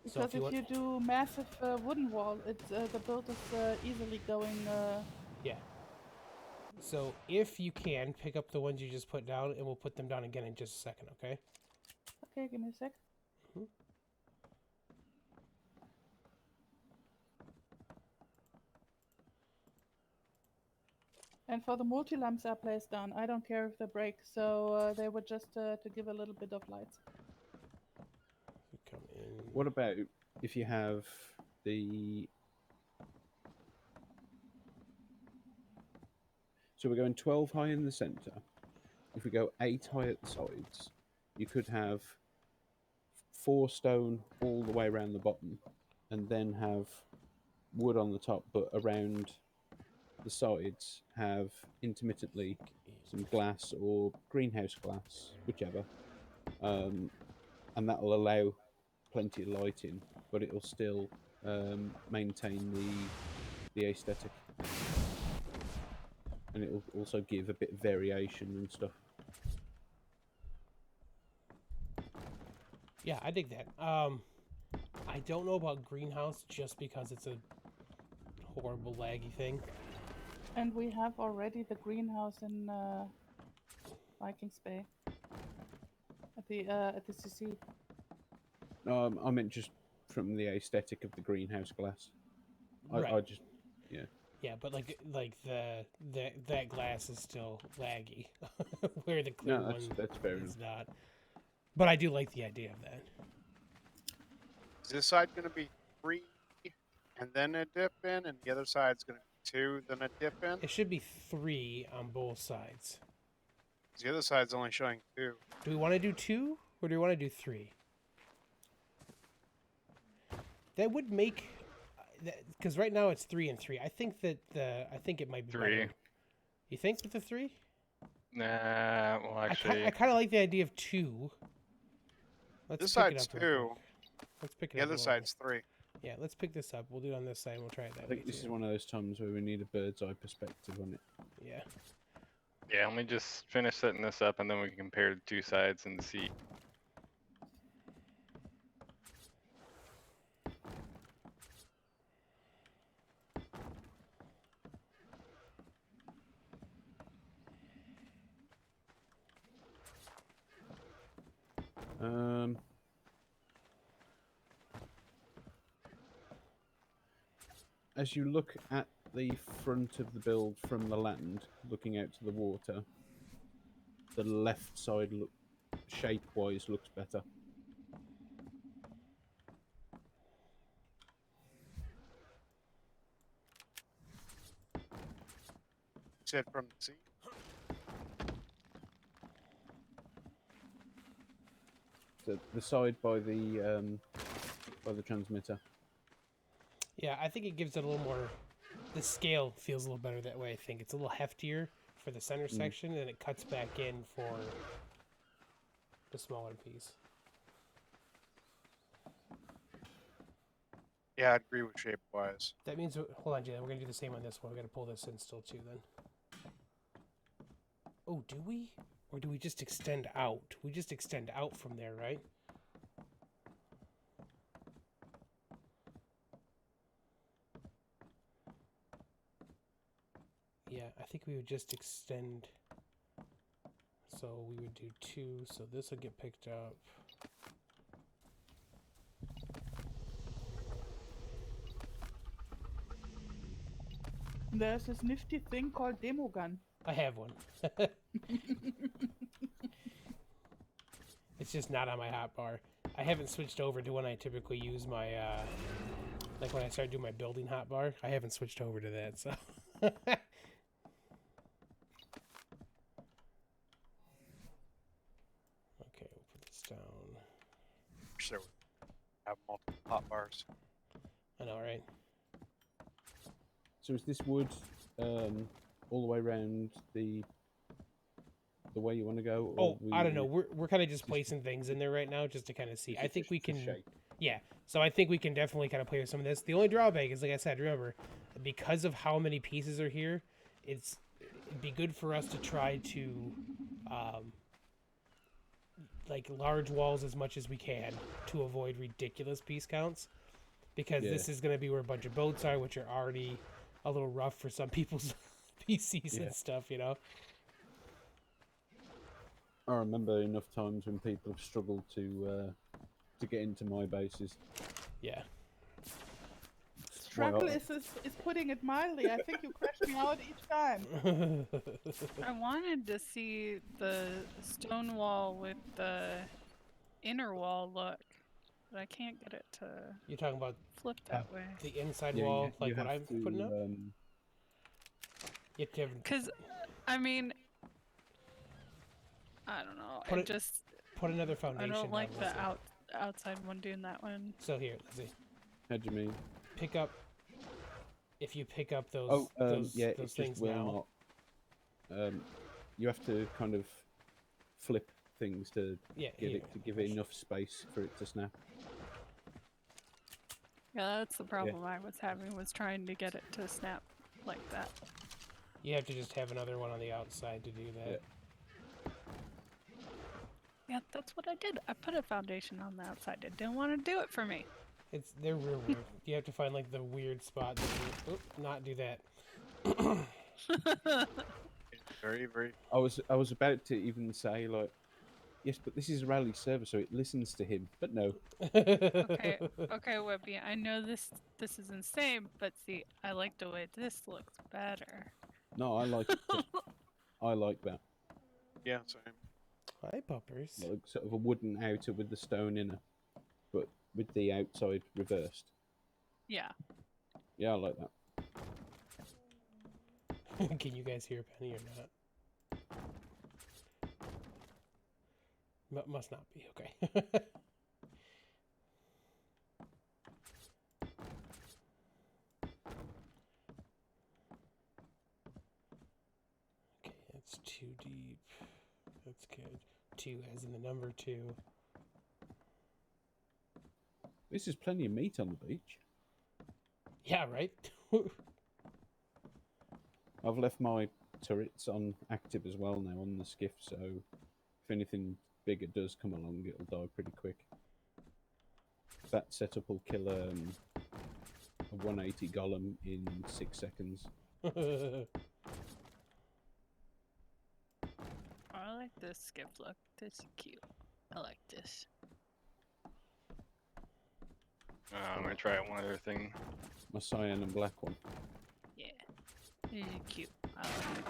Because So if you do massive wooden wall, it's the build is easily going. Yeah. So if you can pick up the ones you just put down, and we'll put them down again in just a second, okay? Okay, give me a sec. Mhm. And for the multi-lamps I placed down, I don't care if they break, so they were just to give a little bit of light. Come in. What about if you have the... So we're going 12 high in the centre. If we go 8 high at the sides, you could have 4 stone all the way around the bottom, and then have wood on the top, but around the sides have intermittently some glass or greenhouse glass, whichever, and that will allow plenty of light in, but it will still maintain the aesthetic, and it will also give a bit of variation and stuff. Yeah, I dig that. I don't know about greenhouse just because it's a horrible laggy thing. And we have already the greenhouse in Vikings Bay at the CC. I meant just from the aesthetic of the greenhouse glass. Right. I just, yeah. Yeah, but that glass is still laggy, where the clear No, one that's fair is enough. not. But I do like the idea of that. Is this side going to be 3 and then a dip in, and the other side's going to be 2, then a dip in? It should be 3 on both sides. 'Cause the other side's only showing 2. Do we want to do 2 or do we want to do 3? That would make, because right now it's 3 and 3. I think it might be 3. better. You think with the 3? Nah, well, actually, I kind of like the idea of 2. Let's This pick it side's up real 2. quick. Let's pick it The up. other real quick. side's 3. Yeah, let's pick this up. We'll do it on this side and we'll try it that I way think this too. is one of those times where we need a bird's eye perspective on it. Yeah. yeah, let me just finish setting this up, and then we can compare the 2 sides and see. As you look at the front of the build from the land, looking out to the water, the left side shape-wise looks better. You said from the sea. The side by the transmitter. Yeah, I think it gives it a little more. The scale feels a little better that way. I think it's a little heftier for the center section, and it cuts back in for the smaller piece. Yeah, I'd agree with shape-wise. That means, hold on, Jay, we're gonna do the same on this one. We gotta pull this in still too, then. Oh, do we? Or do we just extend out? We just extend out from there, right? Yeah, I think we would just extend. So we would do 2, so this would get picked up. There's this nifty thing called demo gun. I have one. It's just not on my hotbar. I haven't switched over to when I typically use my, like when I start doing my building hotbar. I haven't switched over to that, so. Okay, we'll put this down. Wish there would have multiple hot bars. I know, right? So is this wood all the way around the way you want to go? Or Oh, I don't know. We're kind of just placing things in there right now just to kind of see. I think we can. Shape. Yeah, so I think we can definitely kind of play with some of this. The only drawback is, like I said, remember, because of how many pieces are here, it'd be good for us to try to, like, large walls as much as we can to avoid ridiculous piece counts, because this is going to be where a bunch of boats are, which are already a little rough for some people's PCs and stuff, you know? I remember enough times when people have struggled to get into my bases. Yeah. Struggle is putting it mildly. I think you crash me out each time. I wanted to see the stone wall with the inner wall look, but I can't get it to You're talking about flip that way. the inside Yeah, wall, you like what have I'm to, putting up? You have to have, Because, I mean, I don't know. Put I it- just put another I foundation don't down, like the Lizzie. outside one doing that one. So here, Lizzie, How do you mean? pick up. If you pick up those, Oh, those yeah, those it things just will now, not. You have to kind of flip things to yeah, get here. it to give it enough space for it to snap. Yeah, that's the problem I was having, was trying to get it to snap like that. You have to just have another one on the outside to do that. Yeah, that's what I did. I put a foundation on the outside. It didn't want to do it for me. They're real weird. You have to find like the weird spot that you, not do that. Very, very. I was about to even say, like, Yes, but this is a rally server, so it listens to him. But no. Okay, okay, Webby. I know this is insane, but see, I like the way this looks better. No, I like it too. I like that. Yeah, same. Hi, puppers. Like sort of a wooden outer with the stone inner, but with the outside reversed. Yeah. Yeah, I like that. Can you guys hear Penny or not? Must not be. Okay. Okay, that's too deep. That's good. 2 as in the number 2. This is plenty of meat on the beach. Yeah, right? I've left my turrets on active as well now on the skiff, so if anything bigger does come along, it'll die pretty quick. That setup will kill a 180 golem in 6 seconds. I like this skip look. This is cute. I like this. I'm gonna try one other thing. My cyan and black one. Yeah. This is cute. I like it.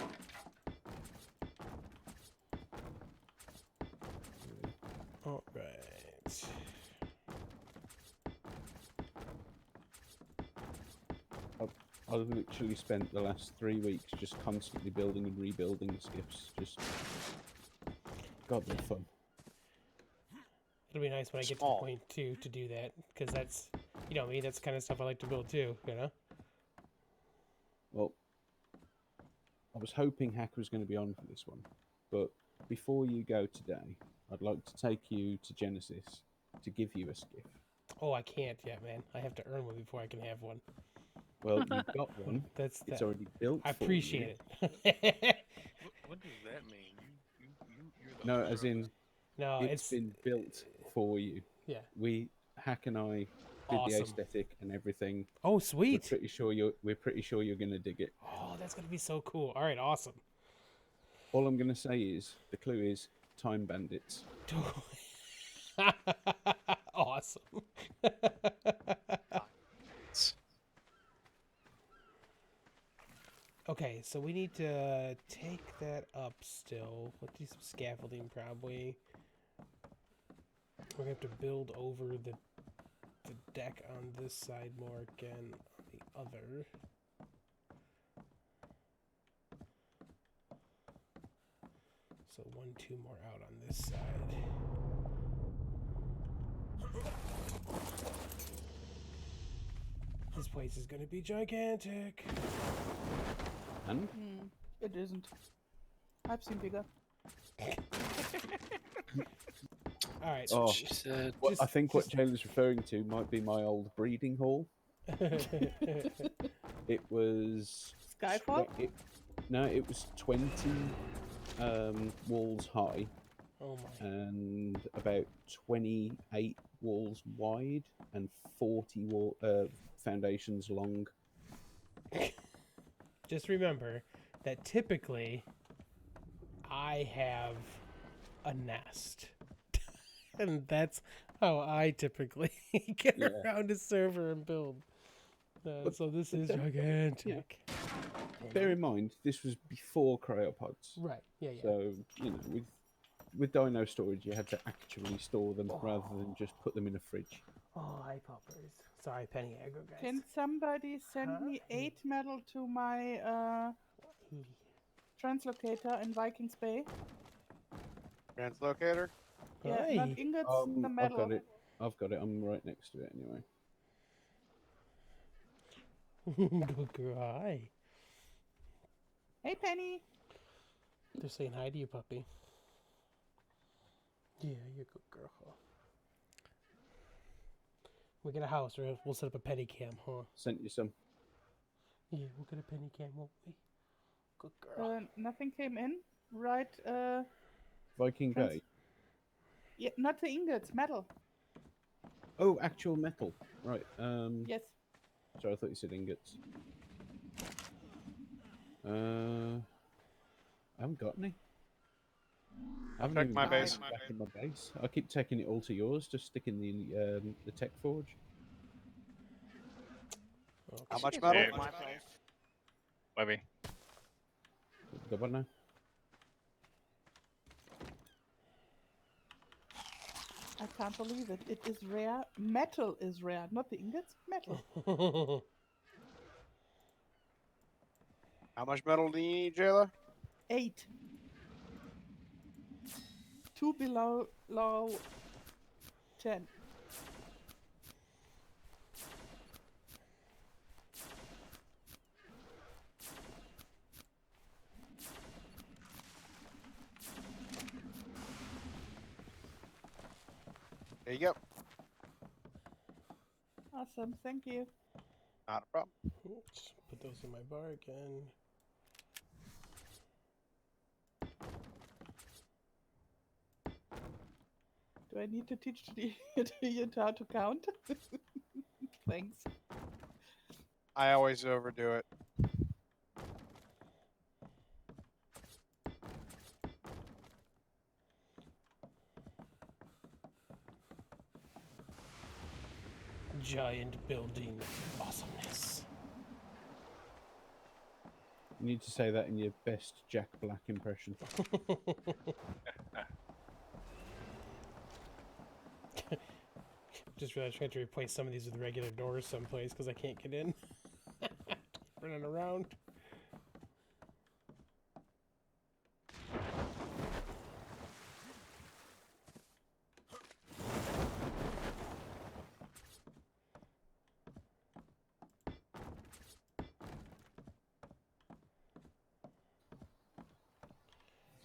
All right. I've literally spent the last 3 weeks just constantly building and rebuilding skiffs. Just, God, they're fun. It'll be nice when I get to the point too to do that, because that's, you know me, that's the kind of stuff I like to build too, you know? Well, I was hoping Hacker was going to be on for this one, but before you go today, I'd like to take you to Genesis to give you a skiff. Oh, I can't yet, man. I have to earn one before I can have one. Well, you've got one. It's already built. I for appreciate you. it. What does that mean? You're the No, owner as of in, it. No, it's been built for you. Yeah. Hack and I did the Awesome. aesthetic and everything. Oh, sweet. We're pretty sure you're gonna dig it. Oh, that's gonna be so cool. All right, awesome. All I'm gonna say is the clue is time bandits. Awesome. Okay, so we need to take that up still. Let's do some scaffolding probably. We're gonna have to build over the deck on this side more again on the other. So 1, 2 more out on this side. This place is gonna be gigantic. And It isn't. I've seen bigger. All right. oh, She said. I think what Jalen's referring to might be my old breeding hall. It was Skyfall? It was 20 walls high. Oh my. And about 28 walls wide and 40 foundations long. Just remember that typically I have a nest. And that's how I typically get around a server and build. So this is gigantic. Bear in mind, this was before cryopods. Right, yeah. So, with dino storage, you had to actually store them rather than just put them in a fridge. Oh, hi, poppers. Sorry, Penny Aggro, guys. Can somebody send me 8 metal to my translocator in Vikings Bay? Translocator? Yeah, not ingots, the metal. I've got it. I'm right next to it anyway. Good girl, hi. Hey, Penny. They're saying hi to you, puppy. Yeah, you're a good girl. We get a house, or we'll set up a penny cam, huh? Sent you some. Yeah, we'll get a penny cam, won't we? Good girl. Nothing came in, right? Viking Bay. Yeah, not the ingots, metal. Oh, actual metal. Right. Yes. Sorry, I thought you said ingots. I haven't got any. haven't Check even my got base. it back in my base. I keep taking it all to yours, just sticking the tech forge. How Should much get metal? one at my place. Webby. Got one now. I can't believe it. It is rare. Metal is rare, not the ingots. Metal. How much metal do you need, Jayla? 8. 2 below 10. There you go. Awesome, thank you. Not a problem. Oops, put those in my bar again. Do I need to teach the idiot how to count? Thanks. I always overdo it. Giant building awesomeness. You need to say that in your best Jack Black impression. Just realized I had to replace some of these with regular doors someplace because I can't get in. Running around.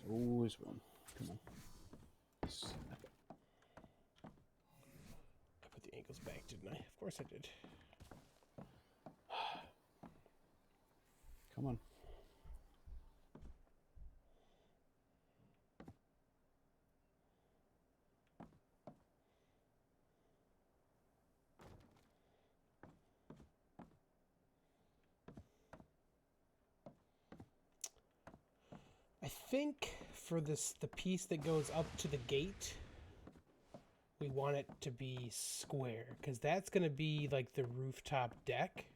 There's always one. Come on. Snap it. I put the ankles back, didn't I? Of course I did. Come on. I think for this, the piece that goes up to the gate, we want it to be square because that's going to be like the rooftop deck.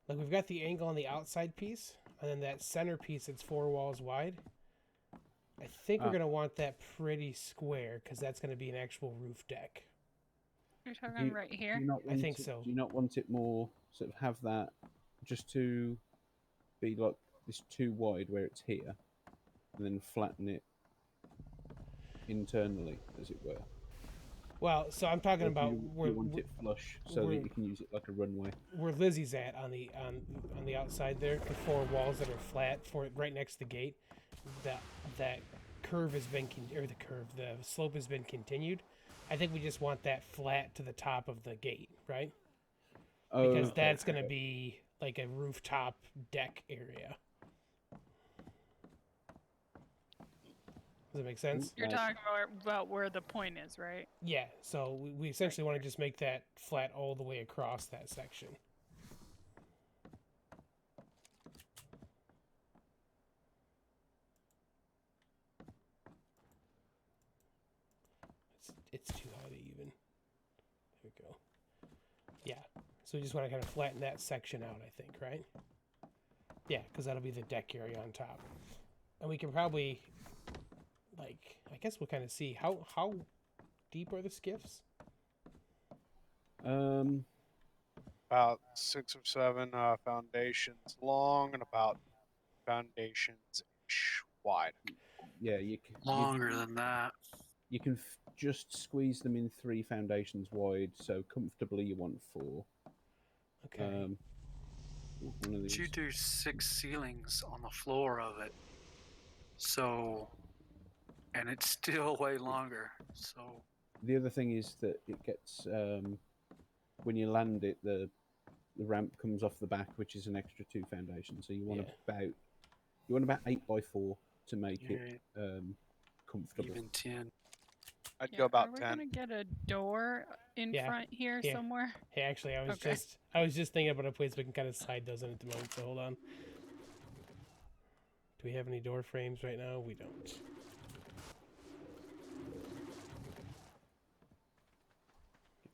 Like we've got the angle on the outside piece, and then that center piece that's 4 walls wide. I think we're going to want that pretty square because that's going to be an actual roof deck. You're talking right here? Do you not I want think it, so. Do you not want it more, sort of have that just to be like this too wide where it's here, and then flatten it internally, as it were? Well, so I'm talking Or do about you want it flush so that you can use it like a runway? Where Lizzie's at on the outside there, the 4 walls that are flat for right next to the gate, that curve has been the slope has been continued. I think we just want that flat to the top of the gate, right? Oh, Because okay, that's going to be like a rooftop deck area. Does that make sense? You're talking about where the point is, right? Yeah, so we essentially want to just make that flat all the way across that section. It's too high to even. There we go. Yeah, so we just want to kind of flatten that section out, I think, right? Yeah, because that'll be the deck area on top. And we can probably, like, I guess we'll kind of see how deep are the skiffs? About 6 or 7 foundations long and about foundations wide. Yeah, Longer than that. You can just squeeze them in 3 foundations wide, so comfortably you want 4. Okay. One of But these. you do 6 ceilings on the floor of it. So, and it's still way longer. So The other thing is that it gets when you land it, the ramp comes off the back, which is an extra 2 foundations. So you want about 8 by 4 to make it comfortable. Even 10. I'd go about Are we 10. gonna get a door in front here somewhere? Hey, actually, I was just thinking about a place we can kind of slide those in at the moment. So hold on. Do we have any door frames right now? We don't. Get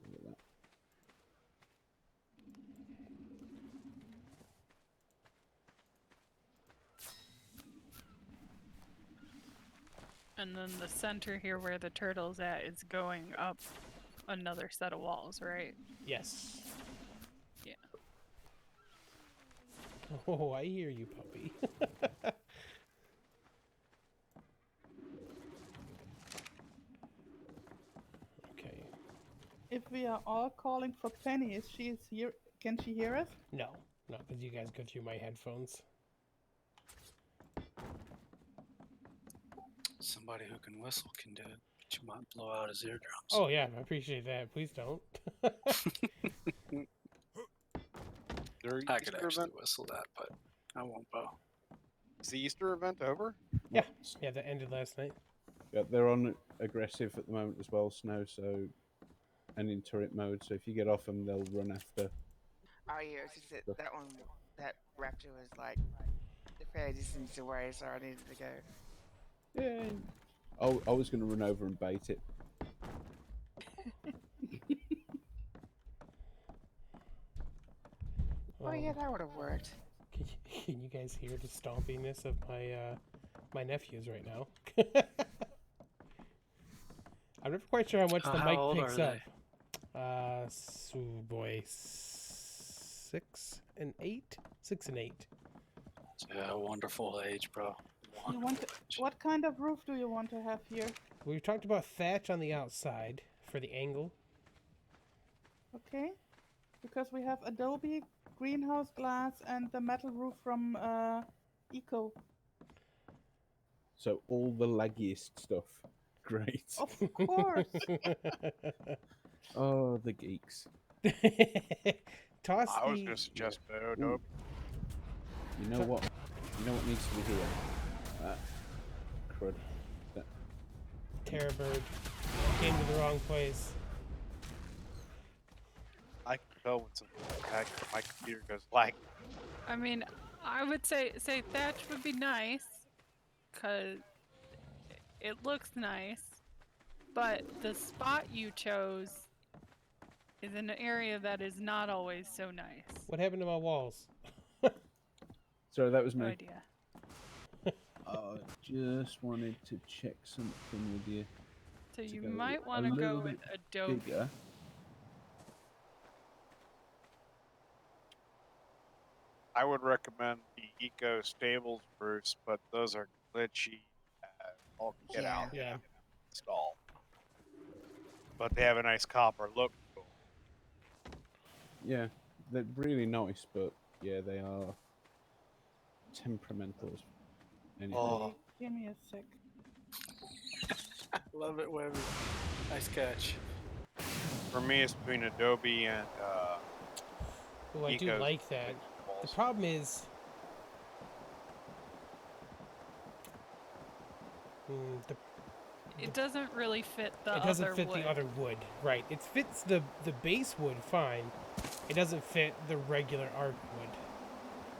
rid of that. And then the center here where the turtle's at is going up another set of walls, right? Yes. Yeah. Oh, I hear you, puppy. Okay. If we are all calling for Penny, is she here? Can she hear us? No, no, because you guys go through my headphones. Somebody who can whistle can do it, but you might blow out his eardrums. Oh yeah, I appreciate that. Please don't. Their I could Easter actually event, whistle that, but I won't bow. is the Easter event over? Yeah, yeah, that ended last night. Yeah, they're on aggressive at the moment as well, Snow, so and in turret mode, so if you get off them, they'll run after. Oh yeah, it's just that one, that raptor was like the fair distance away, so I needed to go. Yeah. I was going to run over and bait it. Oh yeah, that would have worked. Can you guys hear the stompiness of my my nephews right now? I'm never quite sure how much the How mic old picks are up. they? So boy, 6 and 8. 6 and 8. Yeah, wonderful age, bro. You want to, what kind of roof do you want to have here? We talked about thatch on the outside for the angle. Okay, because we have Adobe, greenhouse glass, and the metal roof from Eco. So all the laggiest stuff. Great. Of course. Oh, the geeks. Toss I was the. going to suggest Ooh. Adobe. You know what? You know what needs to be here? Crud. That. Terror bird came to the wrong place. I can tell when something's hacked. My computer goes lag. I mean, I would say thatch would be nice, cause it looks nice, but the spot you chose is an area that is not always so nice. What happened to my walls? Sorry, that was No me. idea. I just wanted to check something with you. So To you go might a want to go little with bit Adobe. Bigger. I would recommend the Eco Stables roofs, but those are glitchy. All get Yeah. out Yeah. install. But they have a nice copper look. Yeah, they're really nice, but yeah, they are temperamental. Anyway. Oh, Give me a sec. love it, Webby. Nice catch. For me, it's between Adobe and Oh, I do Eco's like that. The walls. problem is. The It doesn't really fit the it doesn't other fit wood. the other wood, right? It fits the base wood fine. It doesn't fit the regular ARK wood.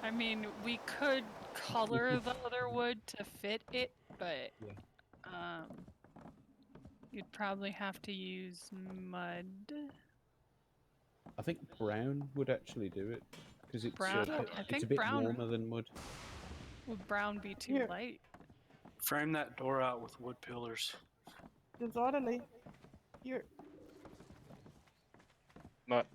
I mean, we could color the other wood to fit it, but you'd probably have to use mud. I think brown would actually do it because it's Brown. I it's think a bit brown warmer than mud. would brown be too Here. light. Frame that door out with wood pillars. Disorderly. Here. Not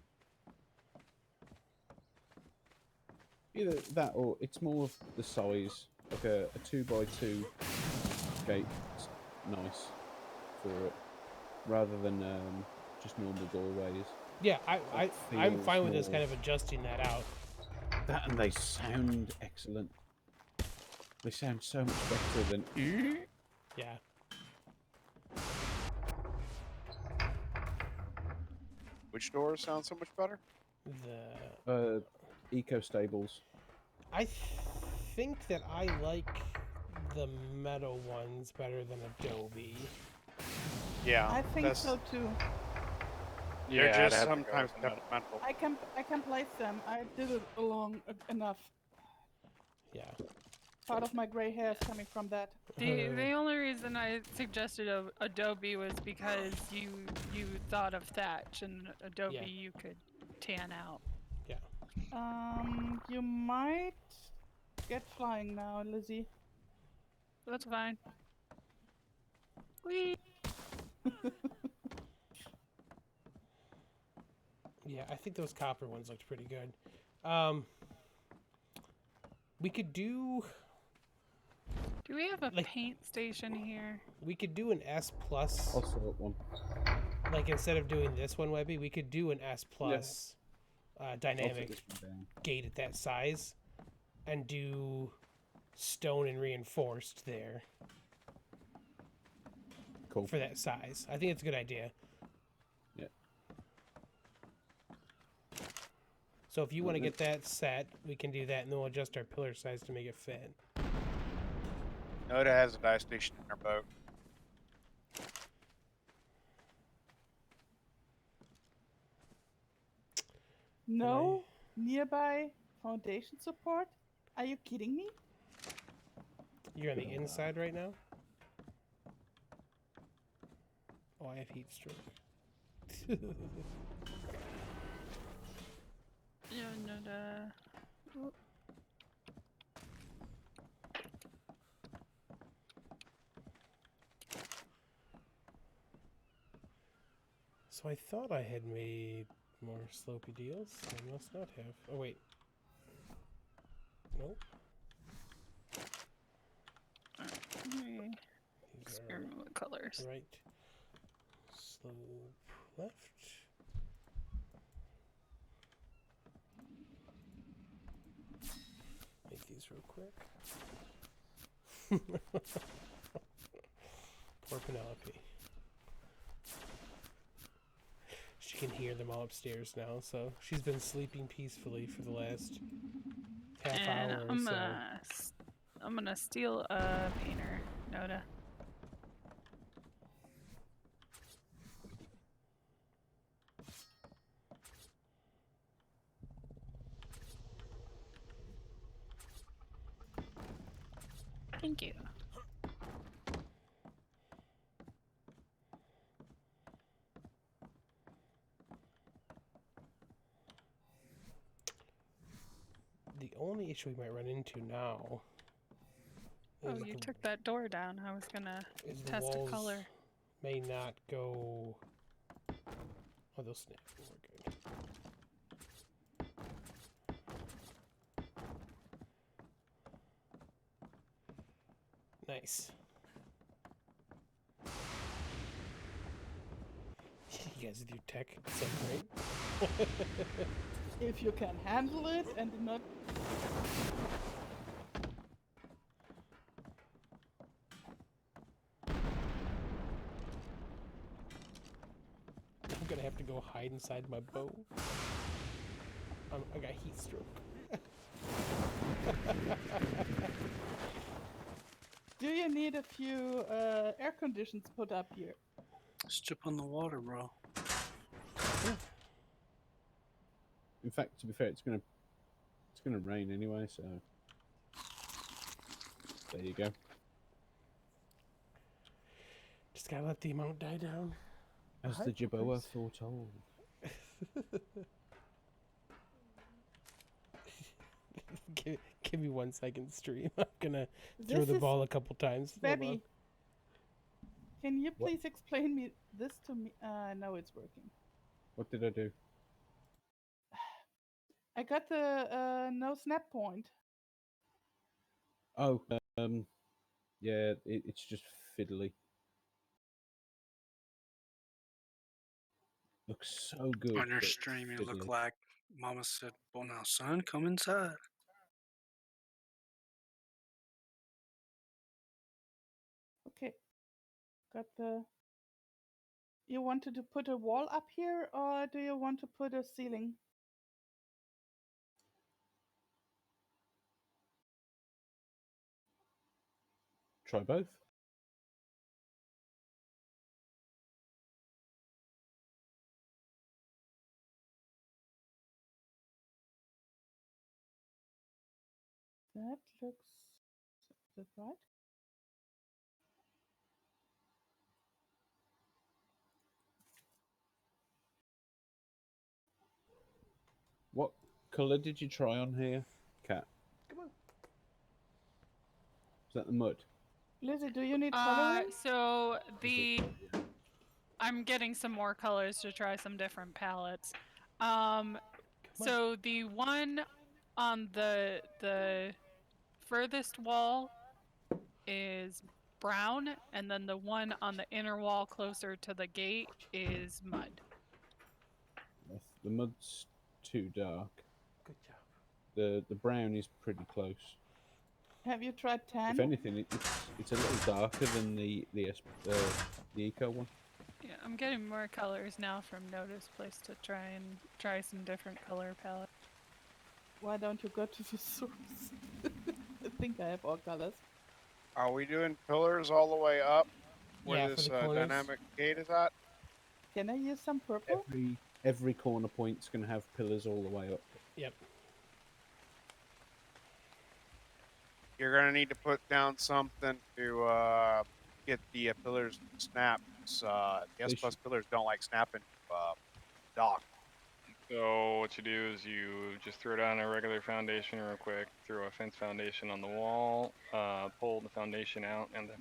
Either that or it's more of the size, like a 2x2 gate's nice for it, rather than just normal doorways. Yeah, I'm feels fine with us more- kind of adjusting that out. That and they sound excellent. They sound so much better than. Yeah. Which doors sound so much better? The Eco Stables. I think that I like the metal ones better than Adobe. Yeah, I think that's, so too. they're I'd just have to go sometimes with the metal. temperamental. I can place them. I did it along enough. Yeah. Part of my gray hair is coming from that. The only reason I suggested Adobe was because you thought of thatch, and Adobe Yeah. you could tan out. You might get flying now, Lizzie. That's fine. Whee! Yeah, I think those copper ones looked pretty good. We could do. Do we have a Like- paint station here? We could do an S plus. I'll sort one. Like instead of doing this one, Webby, we could do an S plus I'll put dynamic this one down. gate at that size, and do stone and reinforced there Cool. for that size. I think it's a good idea. Yeah. So if you want to get that set, we can do that, and then we'll adjust our pillar size to make it fit. Noda has a dye station in her boat. No nearby foundation support? Are you kidding me? You're on the inside right now? Oh, I have heat stroke. Yeah, no. So I thought I had made more slopey deals. I must not have. Oh, wait. Nope. Okay. These Experiment with colors. are right. Slope left. Make these real quick. Poor Penelope. She can hear them all upstairs now, so she's been sleeping peacefully for the last half And hour or so. I'm gonna steal a painter, Noda. Thank you. The only issue we might run into now Oh, is you the, took that door down. I was gonna is the test a walls color. may not go. Oh, they'll snap. We're good. Nice. You guys with your tech, so great. If you can handle it and not... I'm gonna have to go hide inside my boat. I got heat stroke. Do you need a few air conditions put up here? Step on the water, bro. In fact, to be fair, it's gonna rain anyway, so there you go. Just gotta let the amount die down. As Hi, the Jabboa Chris. foretold. Give me 1 second, stream. I'm gonna throw This the is ball a couple times. Hold on. Baby, can you What? please explain me this to me? No, it's working. What did I do? I got the no snap point. Oh, yeah, it's just fiddly. Looks so good. On your but stream, you look fiddly. like Mama said, "Well, now, son, come inside." Okay, got the... You wanted to put a wall up here, or do you want to put a ceiling? Try both. That looks That's right. What colour did you try on here, Cat? Come on. Is that the mud? Lizzie, do you need coloring? So Is the it- yeah. I'm getting some more colors to try some different palettes. Come on. So the one on the furthest wall is brown, and then the one on the inner wall closer to the gate is mud. The mud's too dark. Good job. The brown is pretty close. Have you tried If tan? anything, it's a little darker than the eco one. Yeah, I'm getting more colors now from Notice Place to try some different color palettes. Why don't you go to the source? I think I have all colors. Are we doing pillars all the way up where Yeah, for this the corners. dynamic gate is at? Can I use some purple? Every corner point's going to have pillars all the way up. Yep. You're gonna need to put down something to get the pillars to snap. The S plus pillars don't like snapping. Dock. So what you do is you just throw down a regular foundation real quick, throw a fence foundation on the wall, pull the foundation out, and then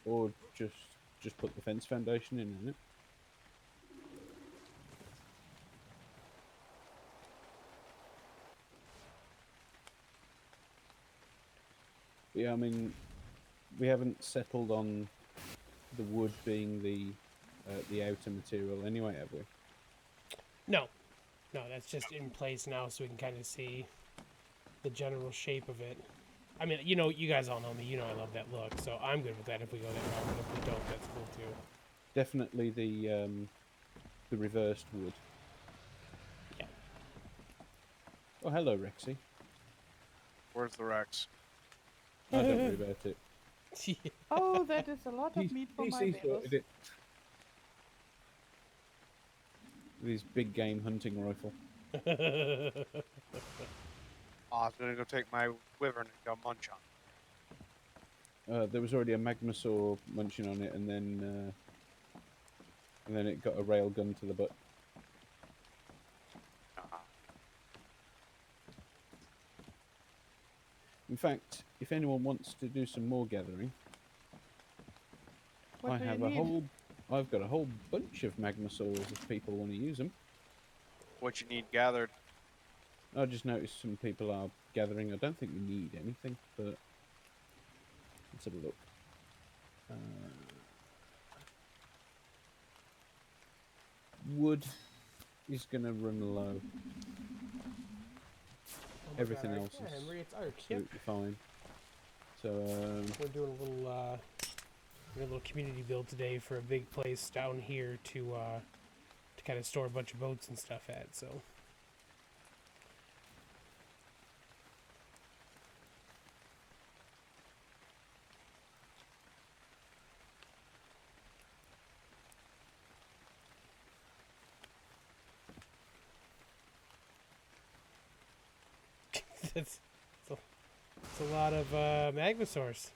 Or just put the fence foundation in, isn't it? Yeah, I mean, we haven't settled on the wood being the outer material anyway, have we? No. No, that's just in place now so we can kind of see the general shape of it. I mean, you know, you guys all know me. You know I love that look, so I'm good with that if we go that route. But if we don't, that's cool too. Definitely the reversed wood. Yeah. Oh, hello, Rexy. Where's the Rex? I don't worry about it. Oh, that is a lot of meat for my He's bagels. sorted it. With his big game hunting rifle. Oh, I was gonna go take my wyvern and go munch on. There was already a magmasaur munching on it, and then it got a railgun to the butt. In fact, if anyone wants to do some more gathering, What do you need? I've got a whole bunch of magmasaurs if people want to use them. What you need gathered? I just noticed some people are gathering. I don't think we need anything, but let's have a look. Wood is going to run low. Everything else yeah, is Henry, it's ARK. absolutely fine. So We're doing a little community build today for a big place down here to kind of store a bunch of boats and stuff at. So. It's a lot of magmasaurs.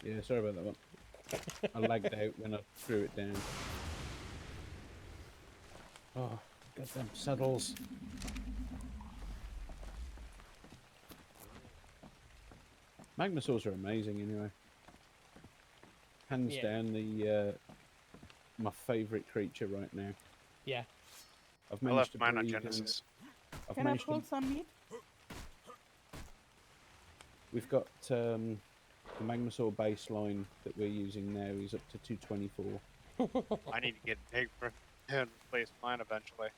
yeah, sorry about that one. I lagged out when I threw it down. Oh, goddamn saddles. Magmasaurs are amazing anyway. Hands Yeah. down my favourite creature right now. Yeah. I've I managed left to mine on breed and Genesis. I've Can I managed pull to, some meat? we've got the Magmasaur baseline that we're using now is up to 224. I need to get big for and replace mine eventually.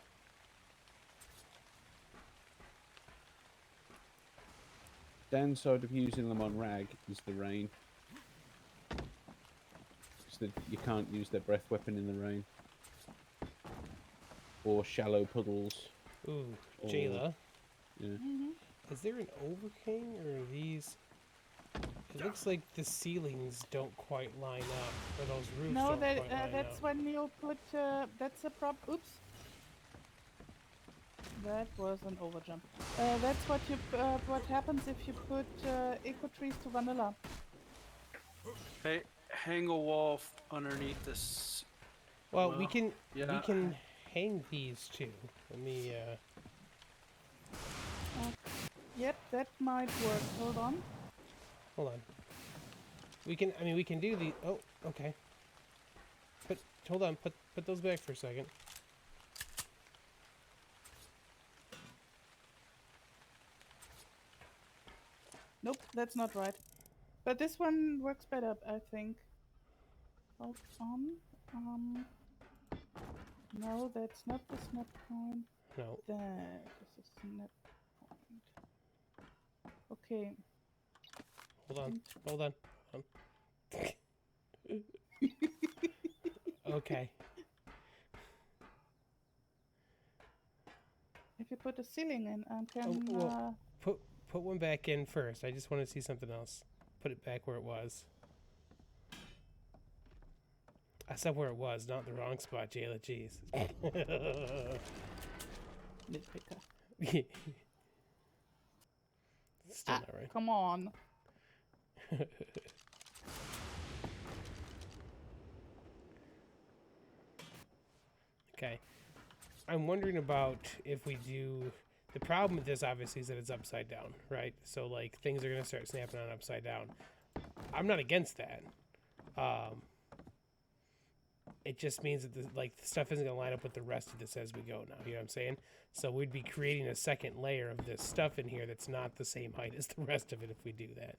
Downside of using them on rag is the rain. So that you can't use their breath weapon in the rain. Or shallow puddles. Ooh, Or- Jayla. Yeah. Is there an overhang or are these? It looks like the ceilings don't quite line up, or those roofs No, don't that, quite line that's up. when you put. That's a prop. Oops. That was an overjump. That's what happens if you put eco trees to vanilla. Hey, hang a wall underneath this. Well, we can yeah. hang these too. Let me. Yep, that might work. Hold on. Hold on. We can. I mean, we can do the. Oh, okay. Hold on. Put those back for a second. Nope, that's not right. But this one works better, I think. Hold on. No, that's not the snap point. No. That is a snap point. Okay. Hold on. Hold on. Okay. If you put a ceiling in and can Oh, well, put one back in first. I just want to see something else. Put it back where it was. I said where it was, not the wrong spot, Jayla. Jeez. nitpicker. Still not right. Come on. Okay. I'm wondering about if we do. The problem with this, obviously, is that it's upside down, right? So, like, things are going to start snapping on upside down. I'm not against that. It just means that, the stuff isn't going to line up with the rest of this as we go now. You know what I'm saying? So, we'd be creating a second layer of this stuff in here that's not the same height as the rest of it if we do that.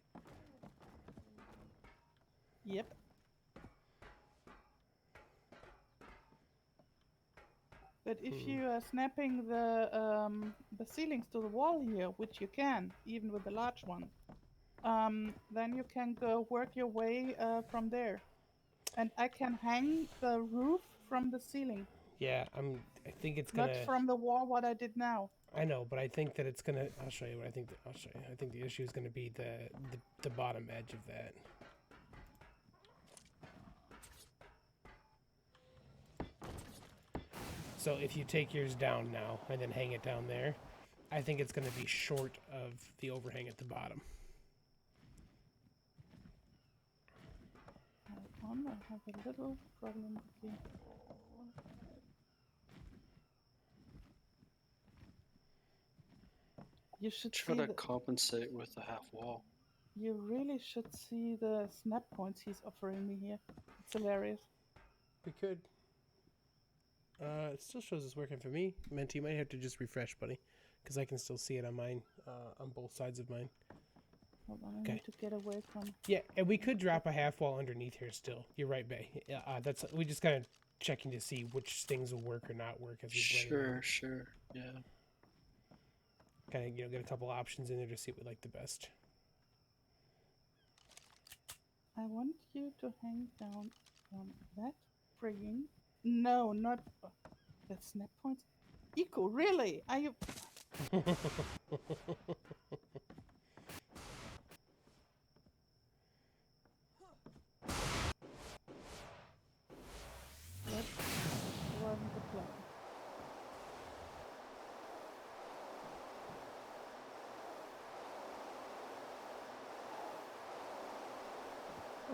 Yep. But if you are snapping the ceilings to the wall here, which you can, even with the large one, then you can go work your way from there. And I can hang the roof from the ceiling. Yeah, I think it's gonna. Not from the wall, what I did now. I know, but I think that it's gonna. I'll show you what I think. I'll show you. I think the issue is gonna be the bottom edge of that. So if you take yours down now and then hang it down there, I think it's going to be short of the overhang at the bottom. Hold on, I have a little problem here. You should try to compensate with the half wall. You really should see the snap points he's offering me here. It's hilarious. We could. It still shows it's working for me. Menti, you might have to just refresh, buddy, because I can still see it on mine, on both sides of mine. Hold on, I need to get away from. Yeah, and we could drop a half wall underneath here still. You're right, Bay. That's we just kind of checking to see which things will work or not work as we Sure, yeah. Kind of get a couple options in there to see what we like the best. I want you to hang down on that frigging. No, not that snap points. Eco, really? Are you? That wasn't the plan.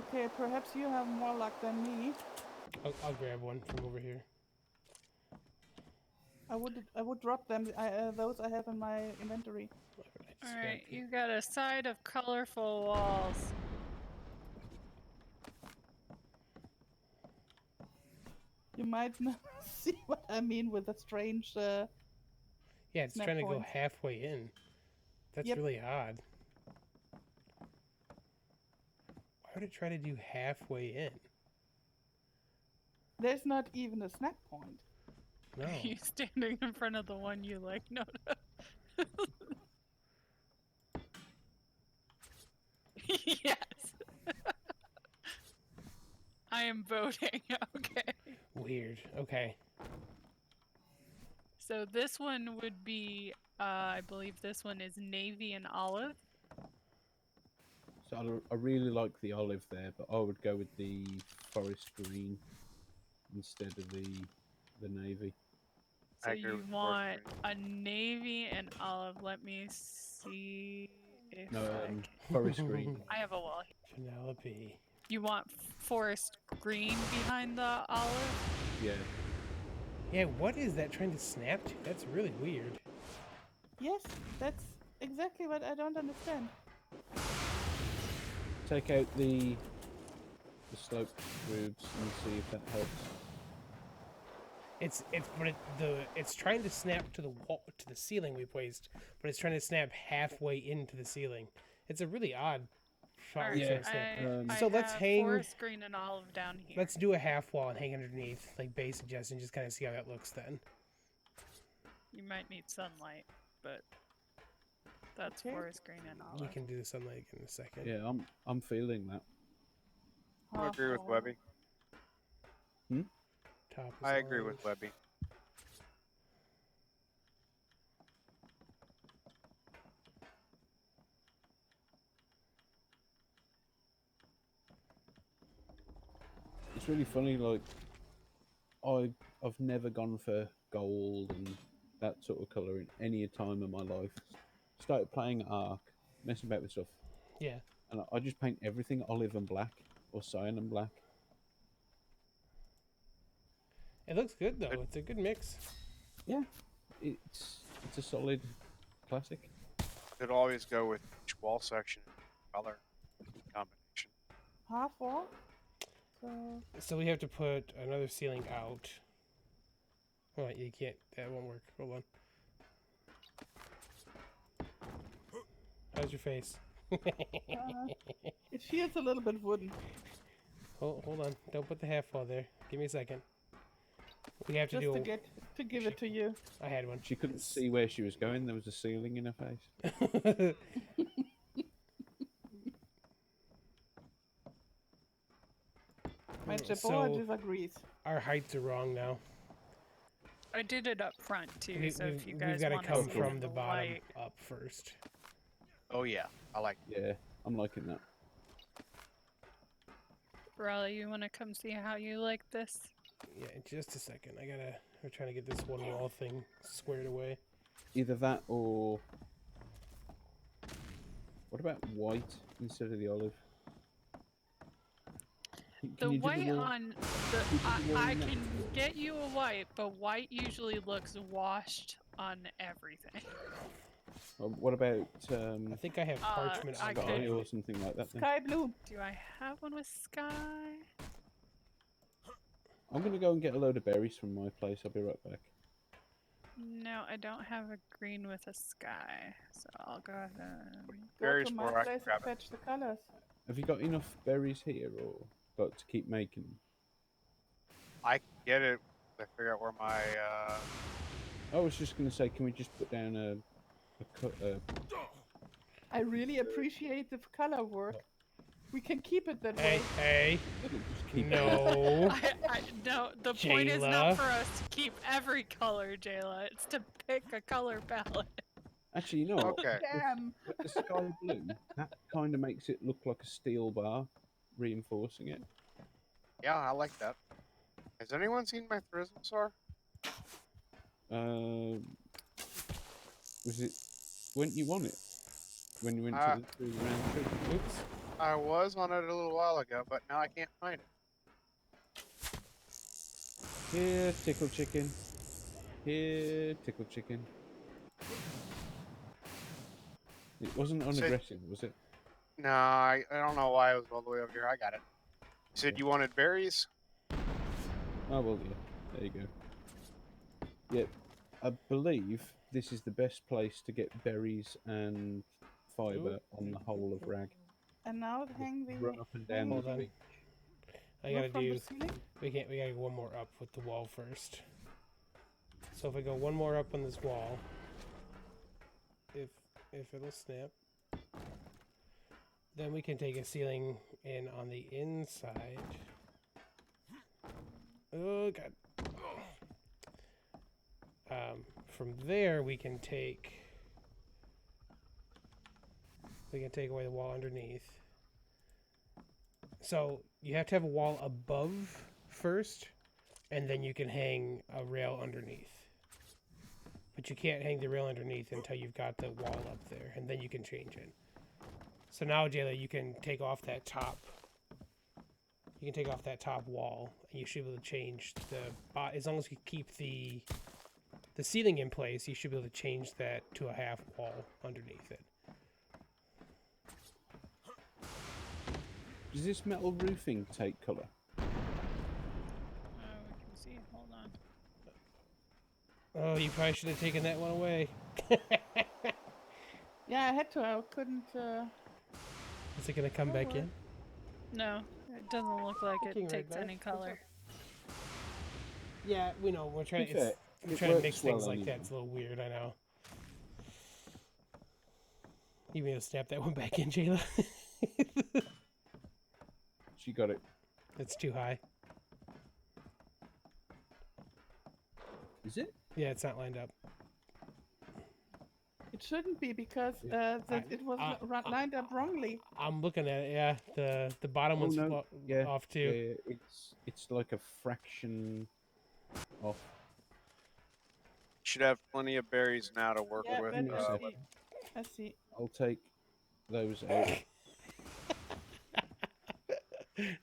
Okay, perhaps you have more luck than me. I'll grab one from over here. I would drop them. Those I have in my inventory. Alright, you got a side of colorful walls. You might not see what I mean with a strange. Yeah, it's trying to go halfway in. That's really odd. Why would it try to do halfway in? There's not even a snap point. No. You standing in front of the one you like, Noda. Yes. I am voting. Okay. Weird. Okay. So this one would be, I believe this one is navy and olive. So I really like the olive there, but I would go with the forest green instead of the navy. So I agree you with want forest a navy and olive. Let me see if No, I can... forest green. I have a wall here. Penelope. You want forest green behind the olive? Yeah. Yeah, what is that trying to snap to? That's really weird. Yes, that's exactly what I don't understand. Take out the sloped roofs and see if that helps. It's trying to snap to the wall, to the ceiling we placed, but it's trying to snap halfway into the ceiling. It's a really odd spot where it's Alright, trying to snap. I So let's have hang. forest green and olive down here. Let's do a half wall and hang underneath, like base suggestion, just kind of see how that looks then. You might need sunlight, but that's Okay. forest green and olive. We can do the sunlight in a second. Yeah, I'm feeling that. I agree with Half Webby. Top is I agree with orange. Webby. It's really funny. Like, I've never gone for gold and that sort of color in any time of my life. Started playing ARK, messing about with stuff, Yeah. and I just paint everything olive and black or cyan and black. It looks good though. It's a good mix. Yeah, it's a solid classic. Could always go with each wall section color combination. half wall. So So we have to put another ceiling out. Hold on, you can't. That won't work. Hold on. How's your face? it feels a little bit wooden. Hold on. Don't put the half wall there. Give me a second. We have to Just do. to give it to you. I had one. She couldn't see where she was going. There was a ceiling in her face. My Jabora So- disagrees. Our heights are wrong now. I did it up front too, so if you We've guys got to want come see from it the in bottom light. up first. Oh yeah, I like. Yeah, I'm liking that. Arahli, you want to come see how you like this? Yeah, in just a second. We're trying to get this one wall thing squared away. Either that or what about white instead of the olive? The you do white wall- on you do the wall I in that? can get you a white, but white usually looks washed on everything. What about I think I have parchment I on could- sky mine. or something like that? Then? Sky blue. Do I have one with sky? I'm gonna go and get a load of berries from my place. I'll be right back. No, I don't have a green with a sky, so I'll go ahead and... Go Berries to my where I can place and grab it. fetch the colors. Have you got enough berries here, or got to keep making? I can get it. I figure out where my I was just gonna say, can we just put down a I really appreciate the color work. We can keep it that Hey, way. hey. just keep No. No, the point is Jayla. not for us to keep every color, Jayla. It's to pick a color palette. Actually, you know what? Okay. Damn. With the sky blue, that kind of makes it look like a steel bar, reinforcing it. Yeah, I like that. Has anyone seen my Thrismsaur? Was it? Weren't you on it when you went Uh, to the round trip? Oops. I was on it a little while ago, but now I can't find it. Here, tickle chicken. Here, tickle chicken. It wasn't unaggressive, was it? No, I don't know why it was all the way over here. I got it. You said you wanted berries? Oh well, yeah. There you go. Yeah, I believe this is the best place to get berries and fibre on the whole of Rag. And now hang the Run up and down hang Hold the on. beach. I wood gotta from the do. ceiling. We gotta go one more up with the wall first. So if I go one more up on this wall, if it'll snap, then we can take a ceiling in on the inside. Oh god. From there we can take away the wall underneath. So you have to have a wall above first, and then you can hang a rail underneath. but you can't hang the rail underneath until you've got the wall up there, and then you can change it. So now, Jayla, you can take off that top. You can take off that top wall, and you should be able to change the. As long as you keep the ceiling in place, you should be able to change that to a half wall underneath it. Does this metal roofing take colour? We can see. Hold on. Oh, you probably should have taken that one away. Yeah, I had to. I couldn't. Is it gonna come back in? No, it doesn't look like it King takes Ragnar, any color. Yeah, we know. We're trying. To be fair, We're it trying to works mix well things like anyway. that. It's a little weird. I know. You may have snap that one back in, Jayla. She got it. It's too high. Is it? Yeah, it's not lined up. It shouldn't be because it was lined up wrongly. I'm looking at it. Yeah, the bottom one's off too. Yeah, it's like a fraction off. Should have plenty of berries now to work Yeah, with. but I see. I'll take those out.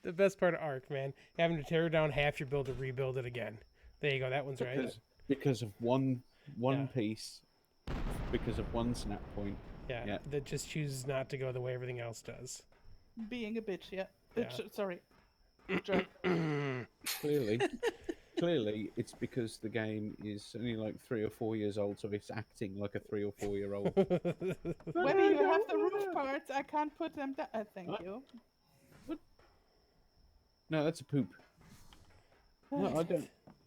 The best part of ARK, man, having to tear down half your build to rebuild it again. There you go. That one's right. Because of one piece, because of one snap point. Yeah, that just chooses not to go the way everything else does. Being a bitch, yeah. Yeah. Sorry. Jerk. Clearly, it's because the game is only like 3 or 4 years old, so it's acting like a 3 or 4 year old. Whether you have the roof parts, I can't put them down. Thank you. No, that's a poop. No,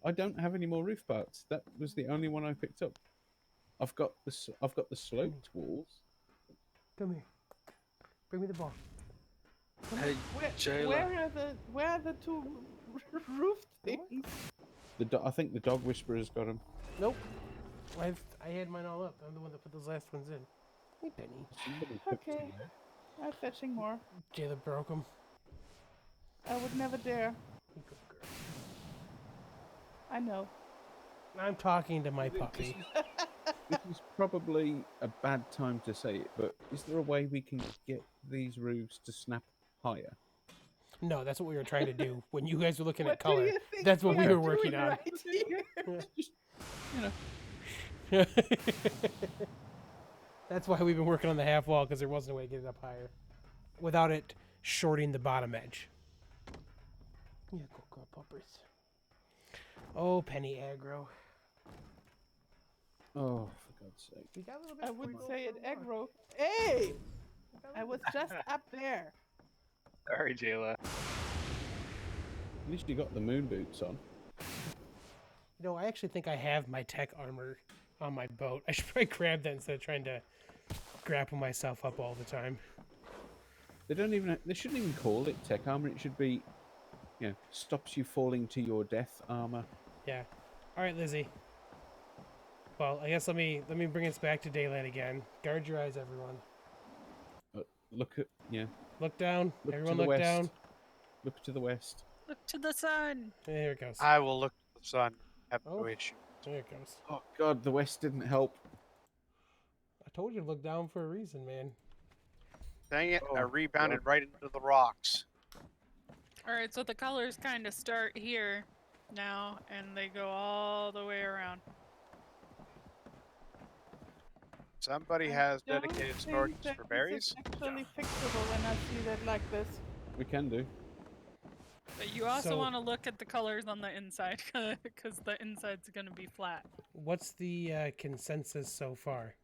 I don't have any more roof parts. That was the only one I picked up. I've got the sloped walls. Come here. Bring me the ball. Hey, Jayla. Where are the two roof things? I think the dog whisperer's got them. Nope. I had mine all up. I'm the one that put those last ones in. Hey, Penny. Okay. I'm fetching more. Jayla broke them. I would never dare. I know. I'm talking to my puppy. This is probably a bad time to say it, but is there a way we can get these roofs to snap higher? No, that's what we were trying to do when you guys were looking at What do color. you think That's what we we're were working doing on. right here? Just, you know. That's why we've been working on the half wall, because there wasn't a way to get it up higher without it shorting the bottom edge. Yeah, go girl puppers. Oh, Penny aggro. Oh, for God's sake. We got a little bit I wouldn't say it aggro. Hey! I was just up there. Sorry, Jayla. At least you got the moon boots on. You know, I actually think I have my tech armor on my boat. I should probably grab that instead of trying to grapple myself up all the time. They shouldn't even call it tech armor. It should be, stops you falling to your death armor. Yeah. All right, Lizzie. Well, I guess let me bring us back to daylight again. Guard your eyes, everyone. Look down. Everyone look down. Look to the west. Look to the sun. There it goes. I will look to the sun. Have no issue. There it goes. Oh God, the west didn't help. I told you to look down for a reason, man. Dang it! I Oh, rebounded right into the rocks. Alright, so the colors kind of start here now, and they go all the way around. Somebody has dedicated storages for berries. It's actually fixable when I see that like this. We can do. But you also So- want to look at the colors on the inside, because the inside's going to be flat. What's the consensus so far?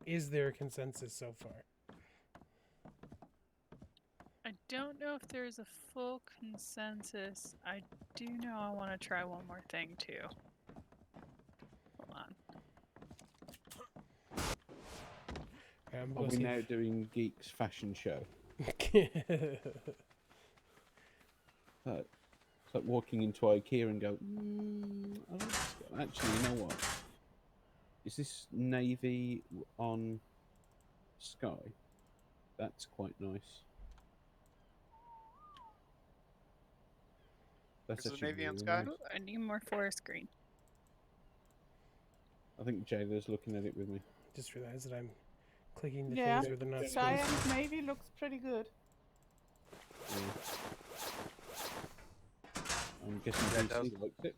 Is there a consensus so far? I don't know if there's a full consensus. I do know I want to try one more thing, too. Hold on. Are we now doing Geeks fashion show? It's like walking into IKEA and go, I like this guy." Actually, you know what? Is this navy on sky? That's quite nice. That's Is it actually navy and really sky? nice. Ooh, I need more forest green. I think Jada's looking at it with me. Just realized that I'm clicking the Yeah, things where they're not sky supposed to. and navy looks pretty good. Yeah. I'm guessing Yeah, it DC does. likes it.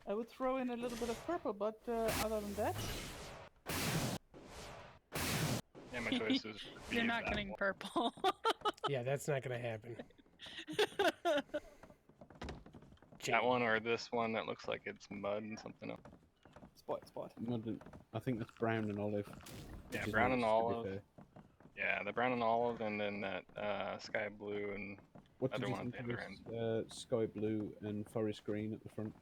I would throw in a little bit of purple, but other than that, Yeah, my choice is. You're not getting purple. Yeah, that's not gonna happen. That one or this one that looks like it's mud and something else. spot. I think that's brown and olive. Yeah, which is brown nice, and to be olive. fair. Yeah, the brown and olive, and then that sky blue and What did other you one at think the of other end. this sky blue and forest green at the front?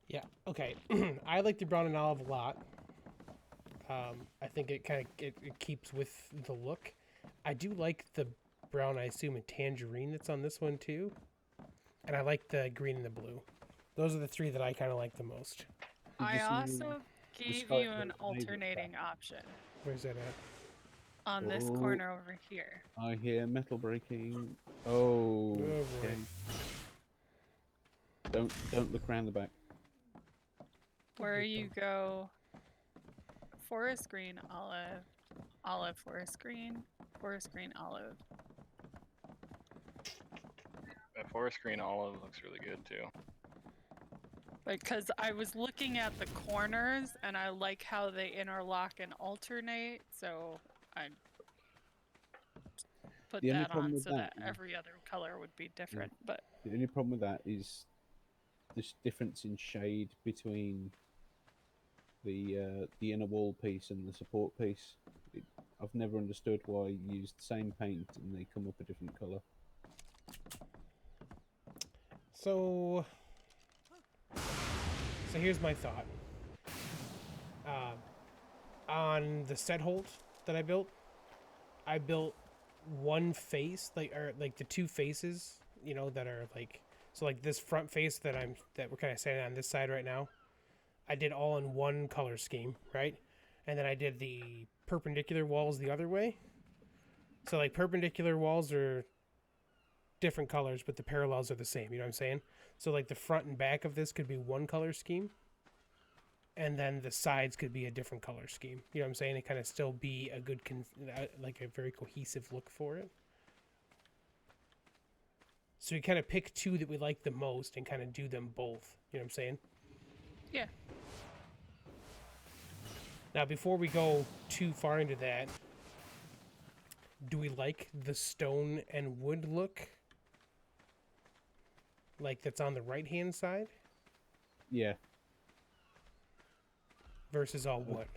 Yeah. Okay. I like the brown and olive a lot. I think it kind of it keeps with the look. I do like the brown, I assume, and tangerine that's on this one too. And I like the green and the blue. Those are the three that I kind of like the most. Did I you see also gave sky you blue an and navy alternating option Where's that at? on this Oh. corner over here. I hear metal breaking. Oh, boy. okay. Don't look around the back. Where you go forest green, olive, olive, forest green, olive. That forest green olive looks really good too. Because I was looking at the corners and I like how they interlock and alternate, so I put The only that problem on with so that that is- every other color would be different. But The only problem with that is this difference in shade between the inner wall piece and the support piece. I've never understood why you use the same paint and they come up a different color. So here's my thought. On the set hold that I built one face, or the two faces, that are so this front face that we're kind of standing on this side right now. I did all in one color scheme, right? And then I did the perpendicular walls the other way. So perpendicular walls are different colors, but the parallels are the same. You know what I'm saying? So the front and back of this could be one color scheme, and then the sides could be a different color scheme. You know what I'm saying? It kind of still be a good, a very cohesive look for it. So we kind of pick two that we like the most and kind of do them both. You know what I'm saying? yeah, Now, before we go too far into that, do we like the stone and wood look? That's on the right-hand side Yeah, versus all wood.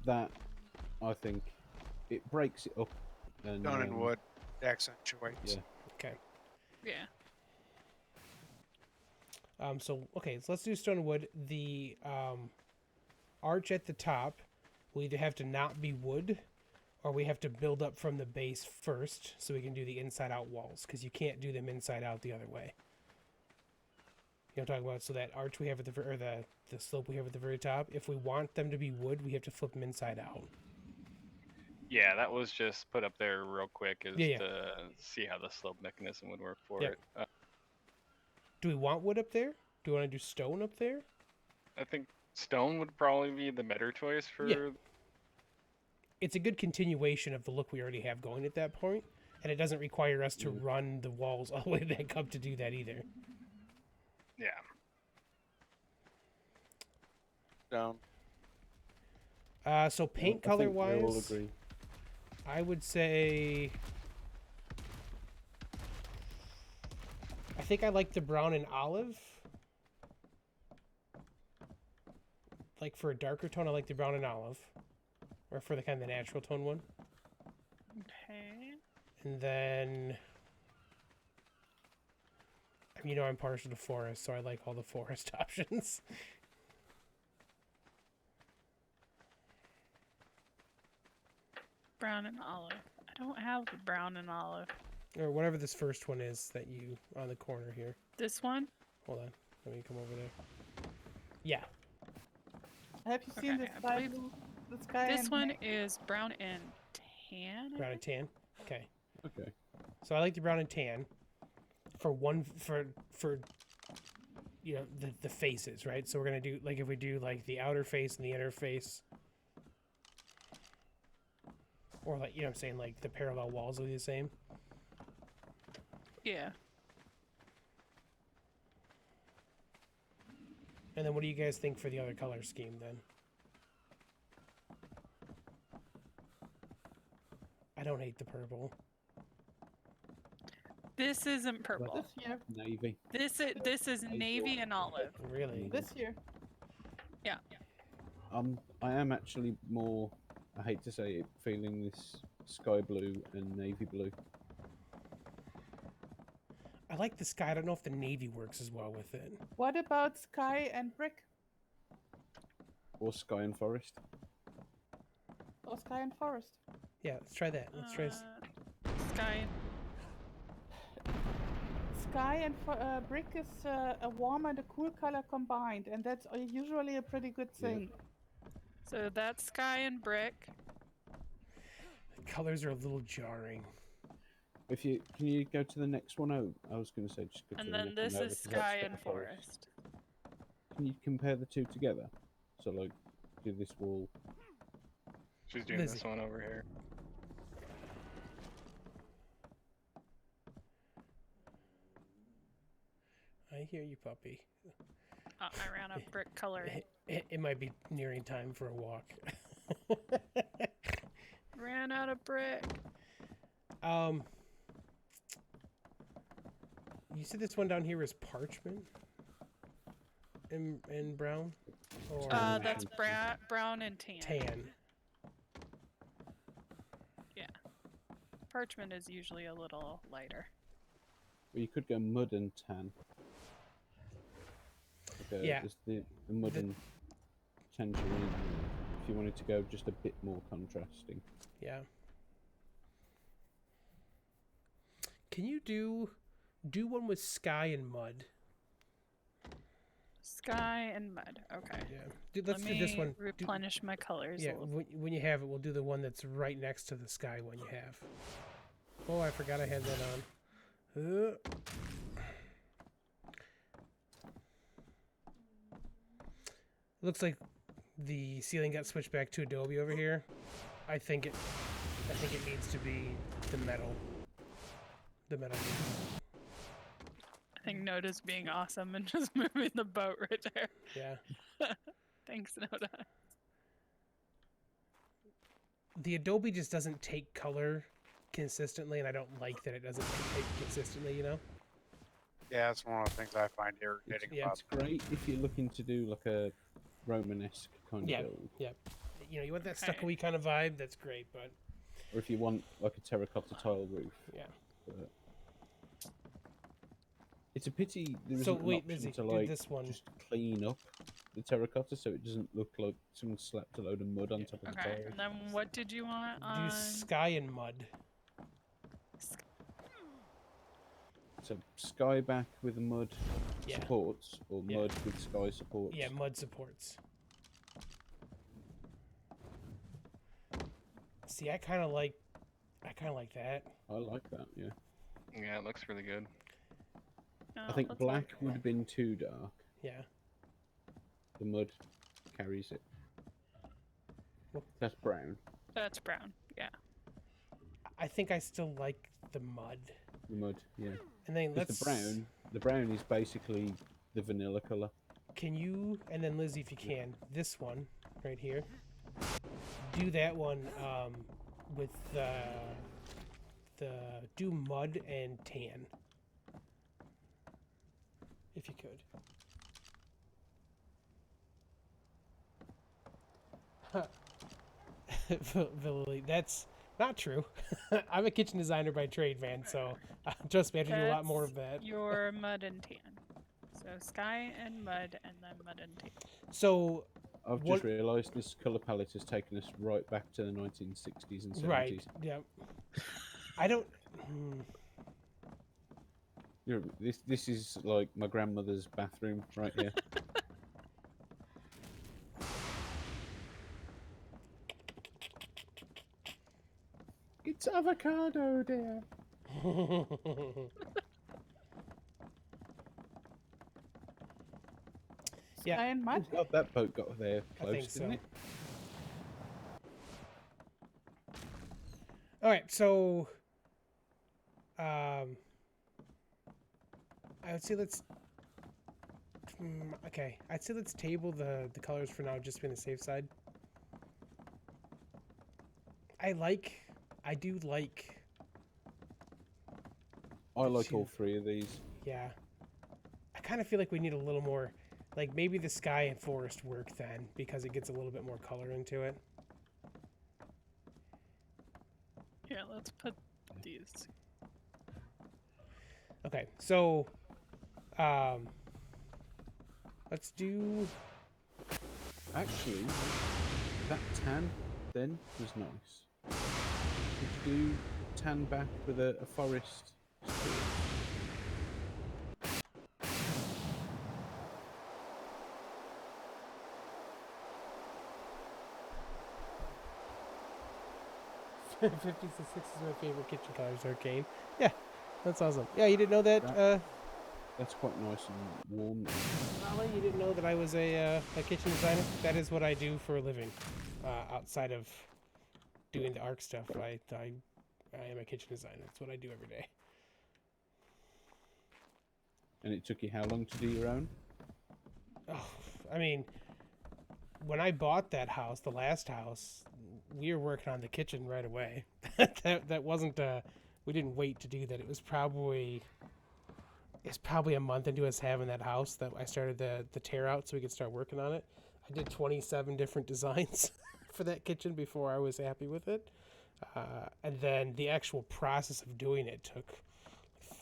that I think it breaks it up. And, Stone and wood accentuates. Yeah. Okay. yeah. So let's do stone and wood. The arch at the top will either have to not be wood, or we have to build up from the base first, so we can do the inside-out walls, because you can't do them inside out the other way. You know what I'm talking about? So that arch we have at the slope we have at the very top, if we want them to be wood, we have to flip them inside out. Yeah, that was just put up there real quick to see how the slope mechanism would work for Yeah. it. Do we want wood up there? Do we want to do stone up there? I think stone would probably be the better choice for. Yeah. It's a good continuation of the look we already have going at that point, and it doesn't require us to run the walls all the way back up to do that either. Yeah. Stone. So paint I color think we all wise, agree. I would say I think I like the brown and olive. For a darker tone, I like the brown and olive. Or for the kind of the natural tone one. Okay. And then I'm partial to forest, so I like all the forest options. Brown and olive. I don't have the brown and olive. Or whatever this first one is that you on the corner here. This one? Hold on. Let me come over there. Yeah. have you seen Okay, the I sky believe blue? The sky This and one is brown and tan. I Brown and think. tan. Okay. Okay. So I like the brown and tan for you know the faces, right? So we're gonna do like if we do like the outer face and the inner face, or like you know what I'm saying like the parallel walls will be the same. Yeah. And then what do you guys think for the other color scheme then? I don't hate the purple. This isn't purple. This year. Navy. This is navy and olive. Really? This year. Yeah. I am actually more, I hate to say it, feeling this sky blue and navy blue. I like the sky. I don't know if the navy works as well with it. What about sky and brick? Or sky and forest. Or sky and forest? Yeah, let's try that. Let's try. Sky. Sky and brick is a warm and a cool color combined, and that's usually a pretty good thing. So that's sky and brick. The colors are a little jarring. Can you go to the next one? Oh, I was going to say just go to And the then next this one over, is 'cause that's sky the and forest. Can you compare the two together? So like, do this wall. She's doing this one over here. I hear you, puppy. I ran a brick color. It might be nearing time for a walk. Ran out of brick. You said this one down here is parchment and brown? Or That's brown and tan. tan. Yeah. Parchment is usually a little lighter. Well, you could go mud and tan. Okay, Yeah. there's the mud and tangerine. If you wanted to go just a bit more contrasting. Yeah. Can you do one with sky and mud? Sky and mud. Okay. Yeah. Let's do this one. Replenish my colors. Yeah. a little. When you have it, we'll do the one that's right next to the sky one you have. Oh, I forgot I had that on. Looks like the ceiling got switched back to Adobe over here. I think it needs to be the metal. The metal. I think Noda's being awesome and just moving the boat right there. Yeah. Thanks, Noda. The Adobe just doesn't take color consistently, and I don't like that it doesn't take consistently, you know? Yeah, that's one of the things I find irritating about It's great if you're looking to do like a Romanesque kind of build. Yeah. You know, you want that stucco-y kind of vibe, that's great, but... Or if you want like a terracotta tile roof. Yeah. But it's a pity there isn't So, an wait, option Lizzie, to do like this one. just clean up the terracotta so it doesn't look like someone slapped a load of mud on top of the Okay. tiles. And then what did you want Do on? sky and mud. So sky back with mud Yeah. supports, or mud with sky supports. Yeah, mud supports. See, I kind of like that. I like that. Yeah. Yeah, it looks really good. I think black would have been too dark. Yeah. The mud carries it. That's brown. That's brown. Yeah. I think I still like the mud. The mud, yeah. And then 'Cause let's... the brown is basically the vanilla color. Can you, and then Lizzie, if you can, this one right here, do that one with do mud and tan, if you could. Lily, that's not true. I'm a kitchen designer by trade, man, so trust me, I have to do a lot more of that. Your mud and tan. So sky and mud, and then mud and tan. So I've just realised this colour palette has taken us right back to the 1960s and 70s. Right, yeah. I don't... This is like my grandmother's bathroom right here. It's avocado, dear. Yeah. Sky and Oh mud. God, that boat got there I close, think didn't so. it? All right, so I would say let's. Okay, I'd say let's table the colors for now, just to be on the safe side. I do like. I the like all two- three of these. Yeah. I kind of feel like we need a little more, like maybe the sky and forest work then, because it gets a little bit more color into it. Yeah, let's put these. Okay, so let's do. Actually, that tan then was nice. Could you do tan back with a forest? Street? 50s and 60s are my favorite kitchen colors, Arcane. Yeah, that's awesome. Yeah, you didn't know that, That's quite nice and warm. Molly? You didn't know that I was a kitchen designer? That is what I do for a living. Outside of doing the ARK stuff, I am a kitchen designer. That's what I do every day. And it took you how long to do your own? Oh, I mean, when I bought that house, the last house, we were working on the kitchen right away. that wasn't we didn't wait to do that. It's probably a month into us having that house that I started the tear out so we could start working on it. I did 27 different designs for that kitchen before I was happy with it. And then the actual process of doing it took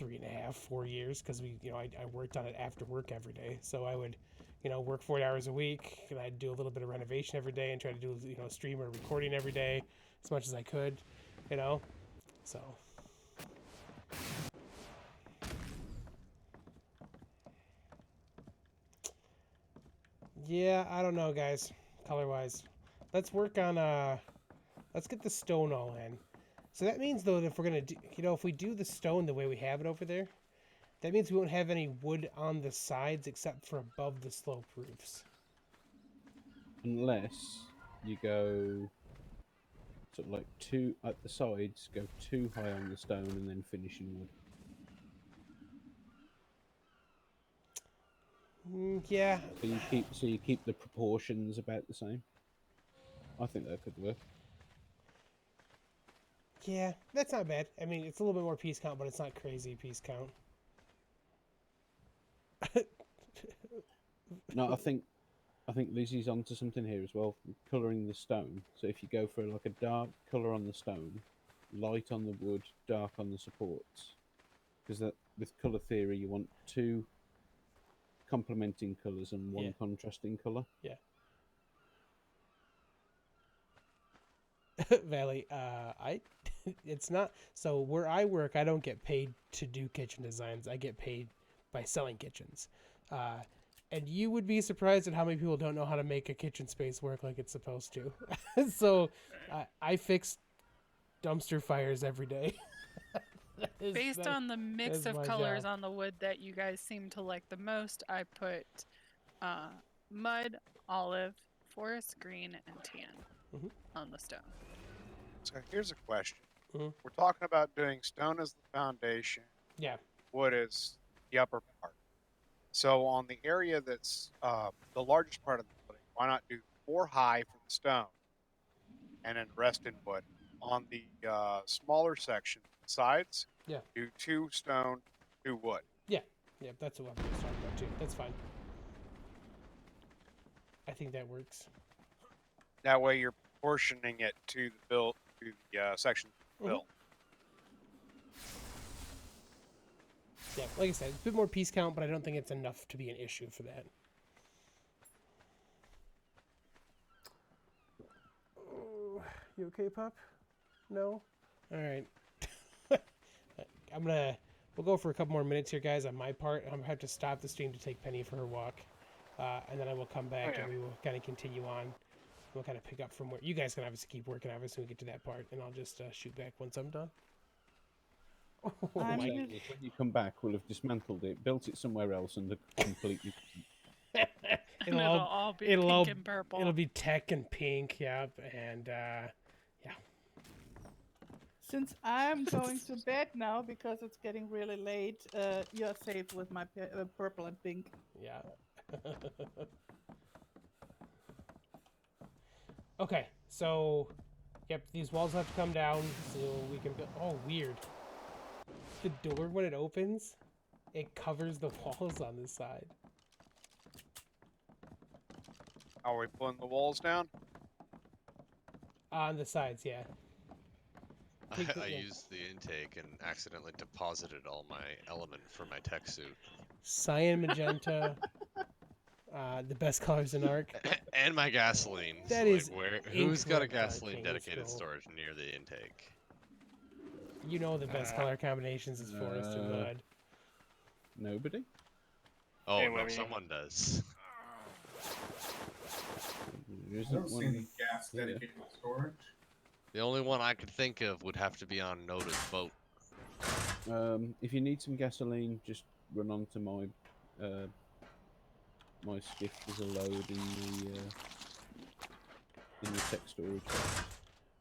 3.5, 4 years because I worked on it after work every day. So I would, work 40 hours a week, and I'd do a little bit of renovation every day and try to do, stream or recording every day as much as I could, so. Yeah, I don't know, guys, color-wise. Let's work on, let's get the stone all in. So that means, though, that if we're going to do, if we do the stone the way we have it over there, that means we won't have any wood on the sides except for above the slope roofs. Unless you go sort of like two at the sides, go too high on the stone and then finish in wood. Yeah. So you keep the proportions about the same. I think that could work. Yeah, that's not bad. I mean, it's a little bit more piece count, but it's not crazy piece count. No, I think Lizzie's onto something here as well. Colouring the stone. So if you go for like a dark colour on the stone, light on the wood, dark on the supports, because that with colour theory you want two complementing colours and one contrasting colour. Yeah. Valley, it's not, so where I work, I don't get paid to do kitchen designs. I get paid by selling kitchens. And you would be surprised at how many people don't know how to make a kitchen space work like it's supposed to. So I fix dumpster fires every day. Based on the mix of my colors job. on the wood that you guys seem to like the most, I put mud, olive, forest green, and tan on the stone. So here's a question. Mhm. We're talking about doing stone as the foundation. Yeah. Wood is the upper part. So on the area that's the largest part of the building, why not do 4 high for the stone and then rest in wood? On the smaller section, sides, Yeah. do 2 stone, 2 wood. Yeah, that's what I was talking about too. That's fine. I think that works. That way you're proportioning it to the build, to the section built. Yeah, like I said, it's a bit more piece count, but I don't think it's enough to be an issue for that. You okay, Pop? No? Alright. We'll go for a couple more minutes here, guys, on my part. I'm going to have to stop the stream to take Penny for her walk. And then I will come back and we will kind of continue on. We'll kind of pick up from where you guys can obviously keep working. Obviously, we get to that part, and I'll just shoot back once I'm done. Oh, I'm my us- When you come back, we'll have dismantled it, built it somewhere else, and completely. And it'll all be pink and purple. It'll be tech and pink, yep, and yeah. Since I'm going to bed now because it's getting really late, you're safe with my purple and pink. Yeah. Okay, so, yep, these walls have to come down so we can build. Oh, weird. The door, when it opens, it covers the walls on this side. Are we pulling the walls down? On the sides, yeah. Take the- I yeah. used the intake and accidentally deposited all my element for my tech suit. Cyan, magenta, the best colors in ARK. And my gasoline. That So, is who's got a incorrect, gasoline King, dedicated so- storage near the intake? You know the best color combinations is forest and mud. Nobody? Oh, Hey, no, Webby. someone does. There I isn't don't see one any gas here. dedicated storage. The only one I could think of would have to be on Noda's boat. If you need some gasoline, just run onto my my skiff. There's a load in the tech storage.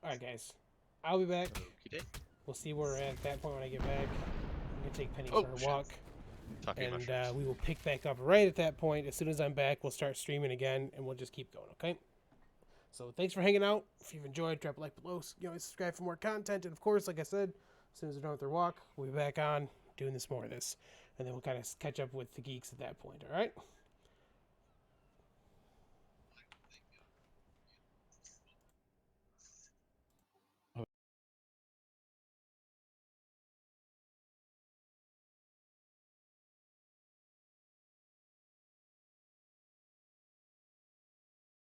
Alright, guys. I'll be back. Okey-doke. We'll see where we're at that point when I get back. I'm going to take Penny Oh, for a shit. walk. Talking And mushrooms. we will pick back up right at that point. As soon as I'm back, we'll start streaming again, and we'll just keep going, okay? So thanks for hanging out. If you've enjoyed, drop a like below. You know, subscribe for more content. And, of course, like I said, as soon as they're done with their walk, we'll be back on doing more of this. And then we'll kind of catch up with the geeks at that point, all right?